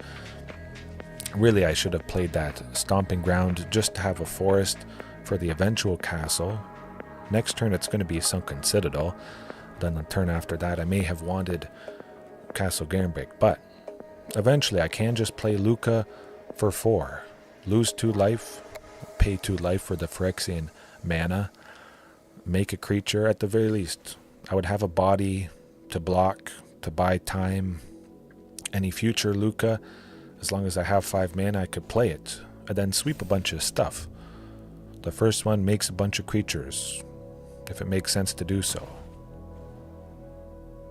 Really, I should have played that Stomping Ground just to have a forest for the eventual castle. Next turn it's going to be Sunken Citadel. Then the turn after that I may have wanted Castle Garenbrig, but eventually I can just play Luca for 4. Lose 2 life, pay 2 life for the Phyrexian mana, make a creature at the very least. I would have a body to block, to buy time. Any future Luca, as long as I have 5 mana, I could play it, and then sweep a bunch of stuff. The first one makes a bunch of creatures, if it makes sense to do so.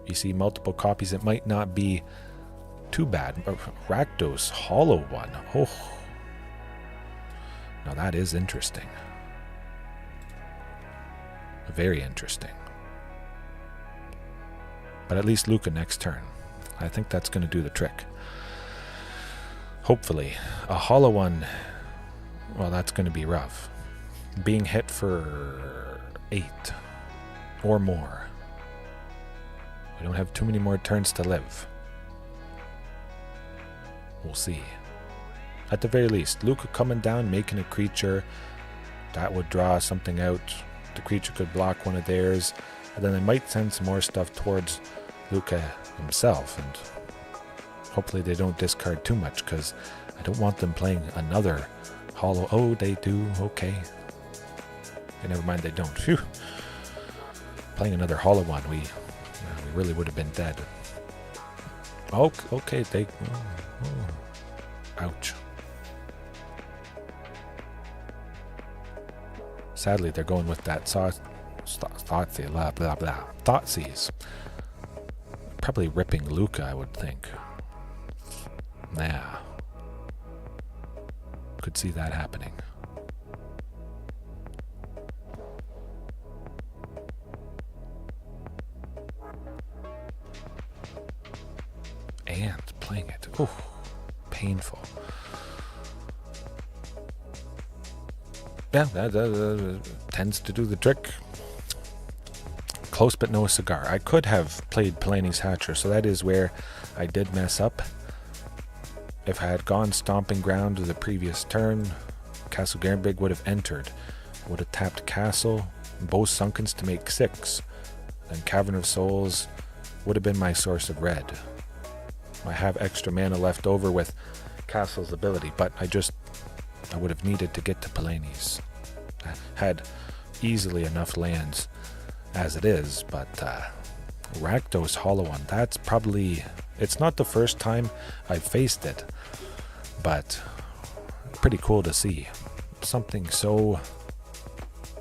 You see multiple copies, it might not be too bad. Rakdos, hollow one. Oh, Now that is interesting. Very interesting. But at least Luca next turn. I think that's going to do the trick. Hopefully. A hollow one, well, that's going to be rough. Being hit for 8 or more. We don't have too many more turns to live. We'll see. At the very least, Luca coming down, making a creature. That would draw something out. The creature could block one of theirs. And then they might send some more stuff towards Luca himself. And hopefully they don't discard too much, because I don't want them playing another hollow. Oh, they do. Okay. Okay, never mind, they don't. Phew. Playing another hollow one, we really would have been dead. Oh, okay, they... Ouch. Sadly, they're going with that Thoughtseize, blah, blah, blah. Thoughtseize. Probably ripping Luca, I would think. Yeah. Could see that happening. And playing it. Ooh, painful. Yeah, that tends to do the trick. Close but no cigar. I could have played Palani's Hatcher, so that is where I did mess up. If I had gone Stomping Ground to the previous turn, Castle Garenbrig would have entered. I would have tapped Castle, both Sunkens to make 6. Then Cavern of Souls would have been my source of red. I have extra mana left over with Castle's ability, but I would have needed to get to Palani's. I had easily enough lands as it is, but Rakdos Hollow One, that's probably... It's not the first time I've faced it, but pretty cool to see. Something so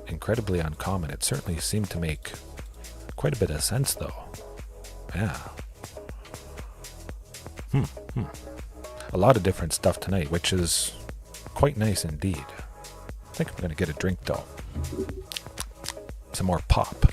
incredibly uncommon. It certainly seemed to make quite a bit of sense, though. Yeah. A lot of different stuff tonight, which is quite nice indeed. I think I'm going to get a drink, though. Some more pop.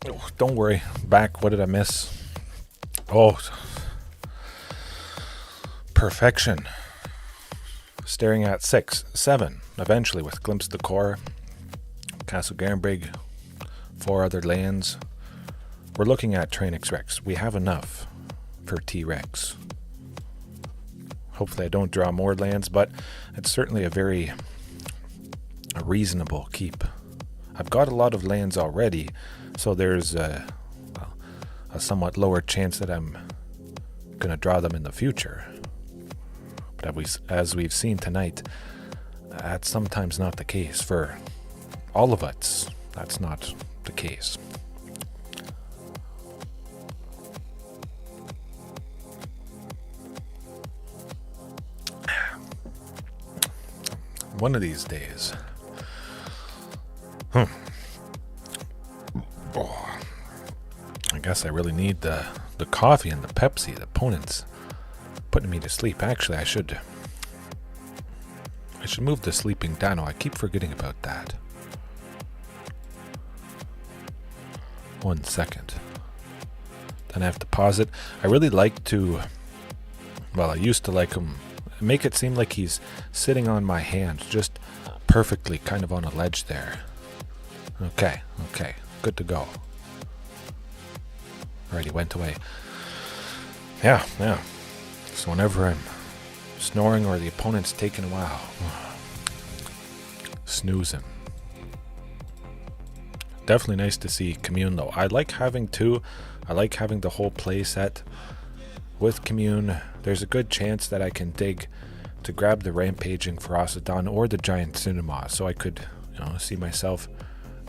Oh, don't worry. Back. What did I miss? Oh. Perfection. Staring at 6, 7. Eventually with Glimpse of the Core. Castle Garenbrig. 4 other lands. We're looking at Tyrranax Rex. We have enough for T-Rex. Hopefully I don't draw more lands, but it's certainly a reasonable keep. I've got a lot of lands already, so there's a somewhat lower chance that I'm going to draw them in the future. But as we've seen tonight, that's sometimes not the case. For all of us, that's not the case. One of these days. Oh, I guess I really need the coffee and the Pepsi. The opponent's putting me to sleep. Actually, I should move the sleeping Dino. I keep forgetting about that. 1 second. Then I have to pause it. I really like to, well, I used to like him, make it seem like he's sitting on my hand, just perfectly kind of on a ledge there. Okay, good to go. Alright, he went away. Yeah. So whenever I'm snoring or the opponent's taking a while, snoozing. Definitely nice to see Commune though. I like having two. I like having the whole play set. With Commune, there's a good chance that I can dig to grab the Rampaging Ferocidon or the Giant Cindermaw, so I could, see myself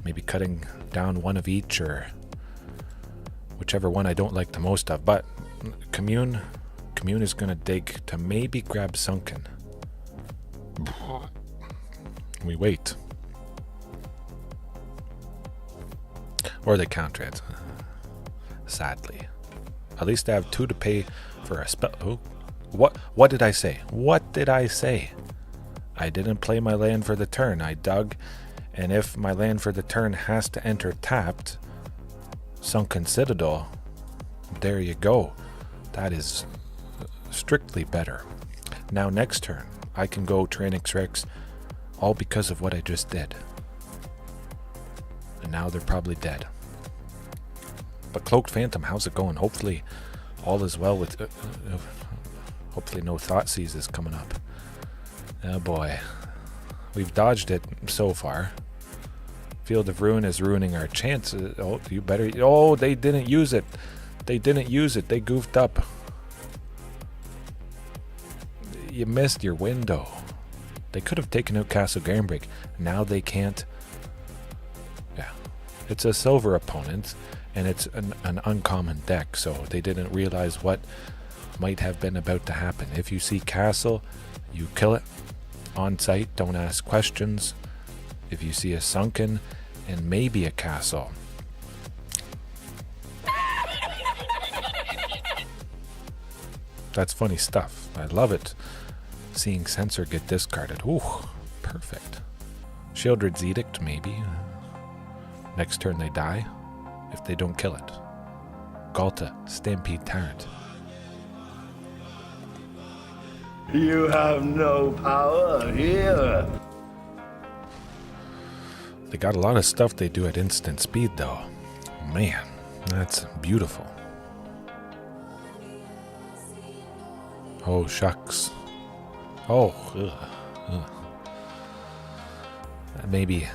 maybe cutting down one of each or whichever one I don't like the most of. But Commune is going to dig to maybe grab Sunken. We wait. Or they counter it. Sadly. At least I have 2 to pay for a spell. Oh, what did I say? What did I say? I didn't play my land for the turn. I dug, and if my land for the turn has to enter tapped, Sunken Citadel, there you go. That is strictly better. Now next turn, I can go Tyrranax Rex, all because of what I just did. And now they're probably dead. But Cloaked Phantom, how's it going? Hopefully all is well with... hopefully no Thoughtseize is coming up. Oh boy. We've dodged it so far. Field of Ruin is ruining our chances. Oh, you better... Oh, they didn't use it. They didn't use it. They goofed up. You missed your window. They could have taken out Castle Garenbrig. Now they can't. Yeah. It's a silver opponent, and it's an uncommon deck, so they didn't realize what might have been about to happen. If you see Castle, you kill it on sight. Don't ask questions. If you see a Sunken and maybe a Castle, that's funny stuff. I love it. Seeing Censor get discarded. Ooh, perfect. Shieldred's Edict, maybe. Next turn they die, if they don't kill it. Ghalta, Stampede Tyrant. You have no power here. They got a lot of stuff they do at instant speed, though. Man, that's beautiful. Oh, shucks. Oh, ugh. Maybe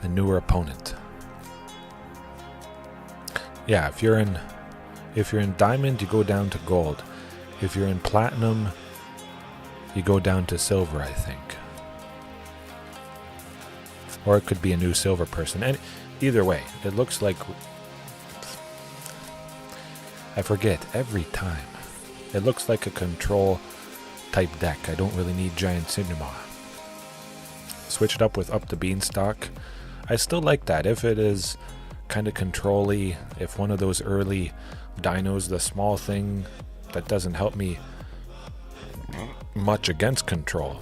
a newer opponent. Yeah, if you're in diamond, you go down to gold. If you're in platinum, you go down to silver, I think. Or it could be a new silver person. And either way, it looks like... I forget every time. It looks like a control type deck. I don't really need Giant Cindermaw. Switch it up with Up the Beanstalk. I still like that. If it is kind of control-y, if one of those early dinos, the small thing that doesn't help me much against control,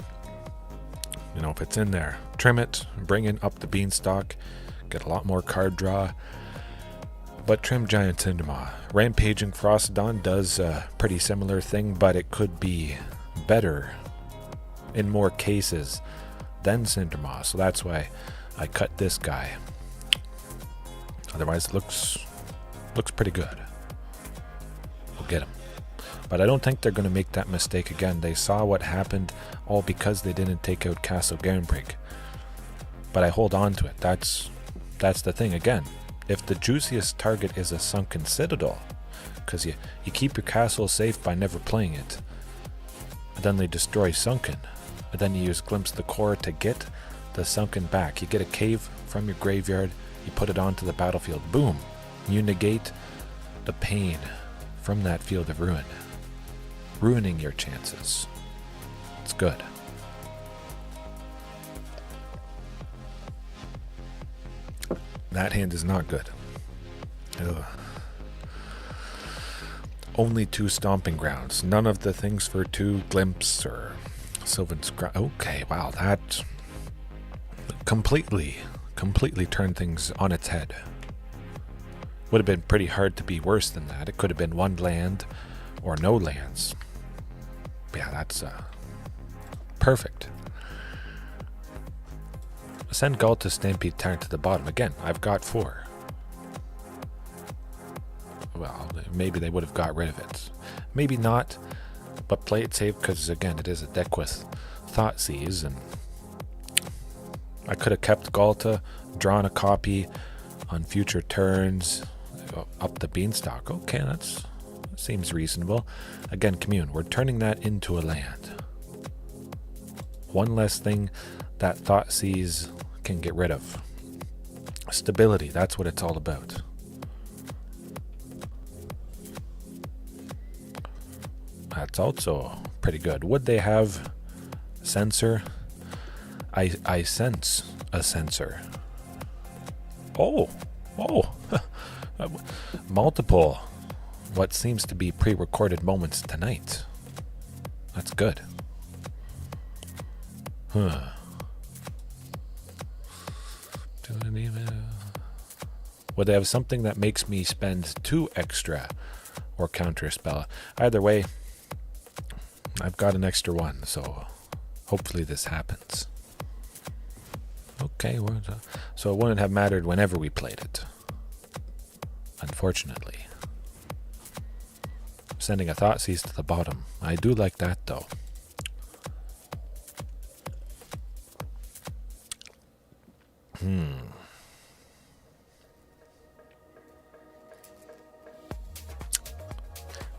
if it's in there, trim it, bring in Up the Beanstalk, get a lot more card draw, but trim Giant Cindermaw. Rampaging Ferocidon does a pretty similar thing, but it could be better in more cases than Cindermaw, so that's why I cut this guy. Otherwise it looks pretty good. We'll get him. But I don't think they're going to make that mistake again. They saw what happened all because they didn't take out Castle Garenbrig. But I hold on to it. That's the thing again. If the juiciest target is a Sunken Citadel, because you keep your castle safe by never playing it, and then they destroy Sunken, and then you use Glimpse the Core to get the Sunken back. You get a cave from your graveyard, you put it onto the battlefield, boom, you negate the pain from that Field of Ruin, ruining your chances. It's good. That hand is not good. Ugh. Only 2 Stomping Grounds. None of the things for 2 Glimpse or Sylvan Scrying. Okay, wow, that completely turned things on its head. Would have been pretty hard to be worse than that. It could have been 1 land or no lands. Yeah, that's perfect. Send Ghalta Stampede Tyrant to the bottom. Again, I've got 4. Well, maybe they would have got rid of it. Maybe not, but play it safe because, again, it is a deck with Thoughtseize, and I could have kept Ghalta, drawn a copy on future turns, up the beanstalk. Okay, that seems reasonable. Again, Commune, we're turning that into a land. One less thing that Thoughtseize can get rid of. Stability, that's what it's all about. That's also pretty good. Would they have Censor? I sense a Censor. Oh, multiple what seems to be pre-recorded moments tonight. That's good. Would they have something that makes me spend 2 extra or counter a spell? Either way, I've got an extra 1, so hopefully this happens. Okay, so it wouldn't have mattered whenever we played it. Unfortunately. Sending a Thoughtseize to the bottom. I do like that, though.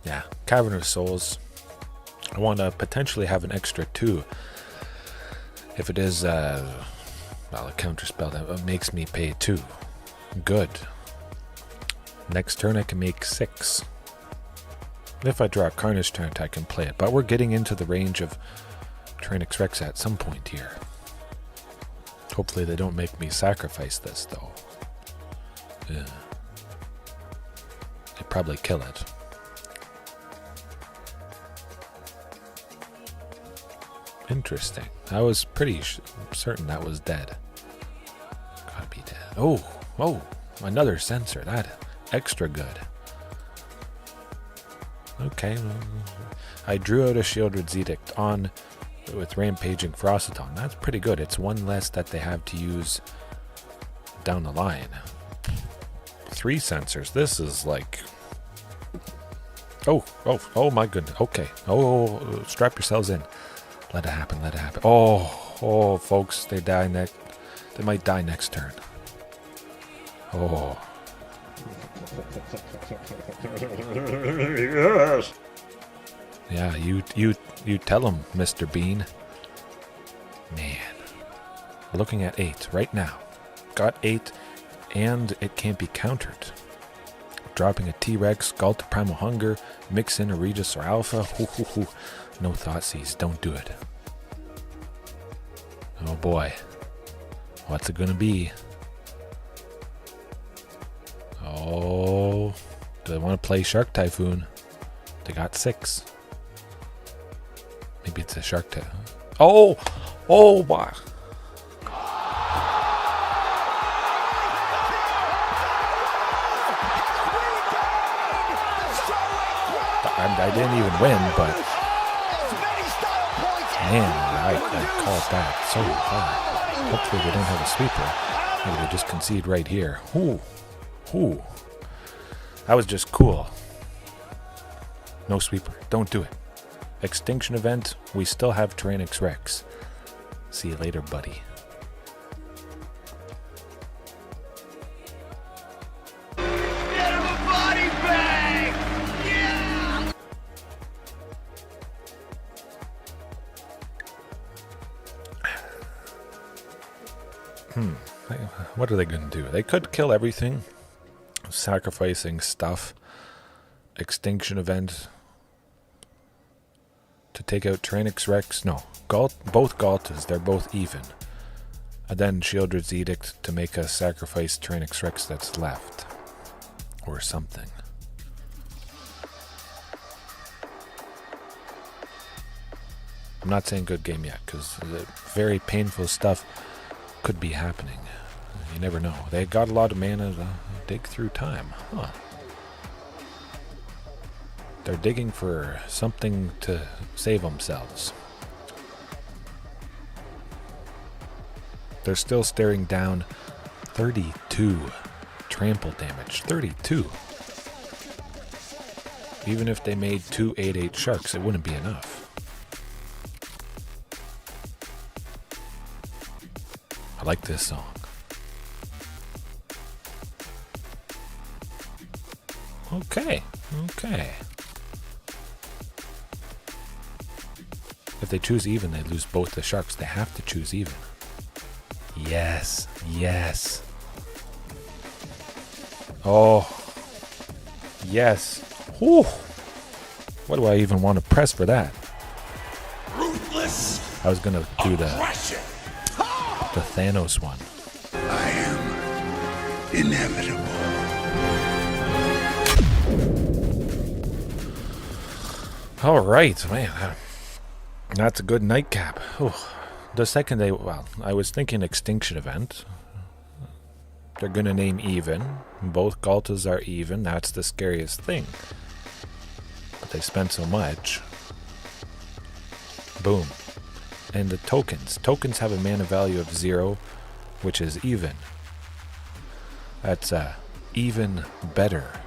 Yeah, Cavern of Souls. I want to potentially have an extra 2. If it is, well, a counterspell that makes me pay 2. Good. Next turn I can make 6. If I draw a Carnage Tyrant, I can play it. But we're getting into the range of Tyrranax Rex at some point here. Hopefully they don't make me sacrifice this, though. Yeah. They'd probably kill it. Interesting. I was pretty certain that was dead. Gotta be dead. Oh, another Censor. That extra good. Okay. I drew out a Shieldred's Edict on with Rampaging Ferocidon. That's pretty good. It's 1 less that they have to use down the line. 3 Censors. This is like... Oh my goodness. Okay. Oh, strap yourselves in. Let it happen, let it happen. Oh, folks, they might die next turn. Oh. Yes. Yeah, you tell them, Mr. Bean. Man. We're looking at 8 right now. Got 8, and it can't be countered. Dropping a T-Rex, Ghalta Primal Hunger, mix in a Regisaur Alpha. No Thoughtseize, don't do it. Oh boy. What's it gonna be? Oh, do they want to play Shark Typhoon? They got 6. Maybe it's a Shark Typhoon. Oh, wow. I didn't even win, but man, I called that so hard. Hopefully we don't have a sweeper. Maybe we just concede right here. Ooh. That was just cool. No sweeper. Don't do it. Extinction event. We still have Tyrranax Rex. See you later, buddy. What are they going to do? They could kill everything. Sacrificing stuff. Extinction event. To take out Tyrranax Rex. No. Both Ghaltas. They're both even. And then Shieldred's Edict to make us sacrifice Tyrranax Rex that's left. Or something. I'm not saying good game yet, because very painful stuff could be happening. You never know. They got a lot of mana. Dig through time. Huh. They're digging for something to save themselves. They're still staring down 32 trample damage. 32. Even if they made 2 8/8 sharks, it wouldn't be enough. I like this song. Okay. If they choose even, they lose both the sharks. They have to choose even. Yes. Oh. Yes. Whew. What do I even want to press for that? Ruthless I was going to do the aggression. Thanos one. I am inevitable. All right, man. That's a good nightcap. Oh, the second day, well, I was thinking extinction event. They're going to name even. Both Ghaltas are even. That's the scariest thing. But they spent so much. Boom. And the tokens. Tokens have a mana value of 0, which is even. That's even better.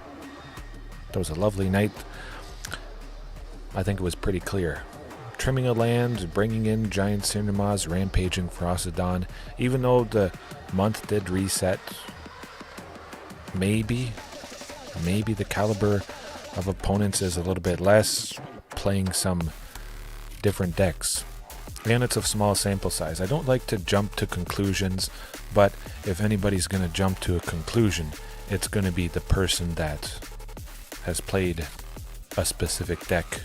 That was a lovely night. I think it was pretty clear. Trimming a land, bringing in giant Cindermaws, rampaging Ferocidon. Even though the month did reset, maybe the caliber of opponents is a little bit less, playing some different decks. And it's a small sample size. I don't like to jump to conclusions, but if anybody's going to jump to a conclusion, it's going to be the person that has played a specific deck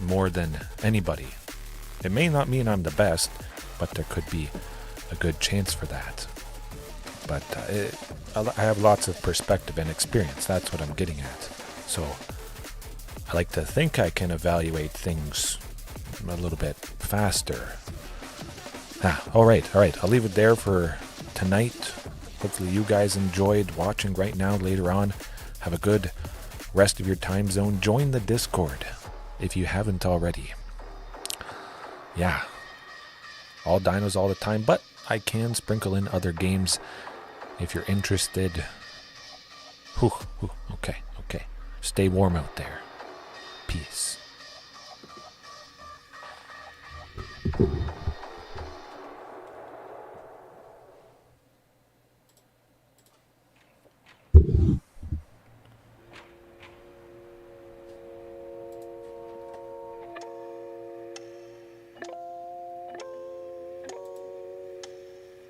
more than anybody. It may not mean I'm the best, but there could be a good chance for that. But I have lots of perspective and experience. That's what I'm getting at. So I like to think I can evaluate things a little bit faster. All right. I'll leave it there for tonight. Hopefully you guys enjoyed watching right now. Later on, have a good rest of your time zone. Join the Discord if you haven't already. Yeah, all dinos all the time, but I can sprinkle in other games if you're interested. Okay. Stay warm out there. Peace.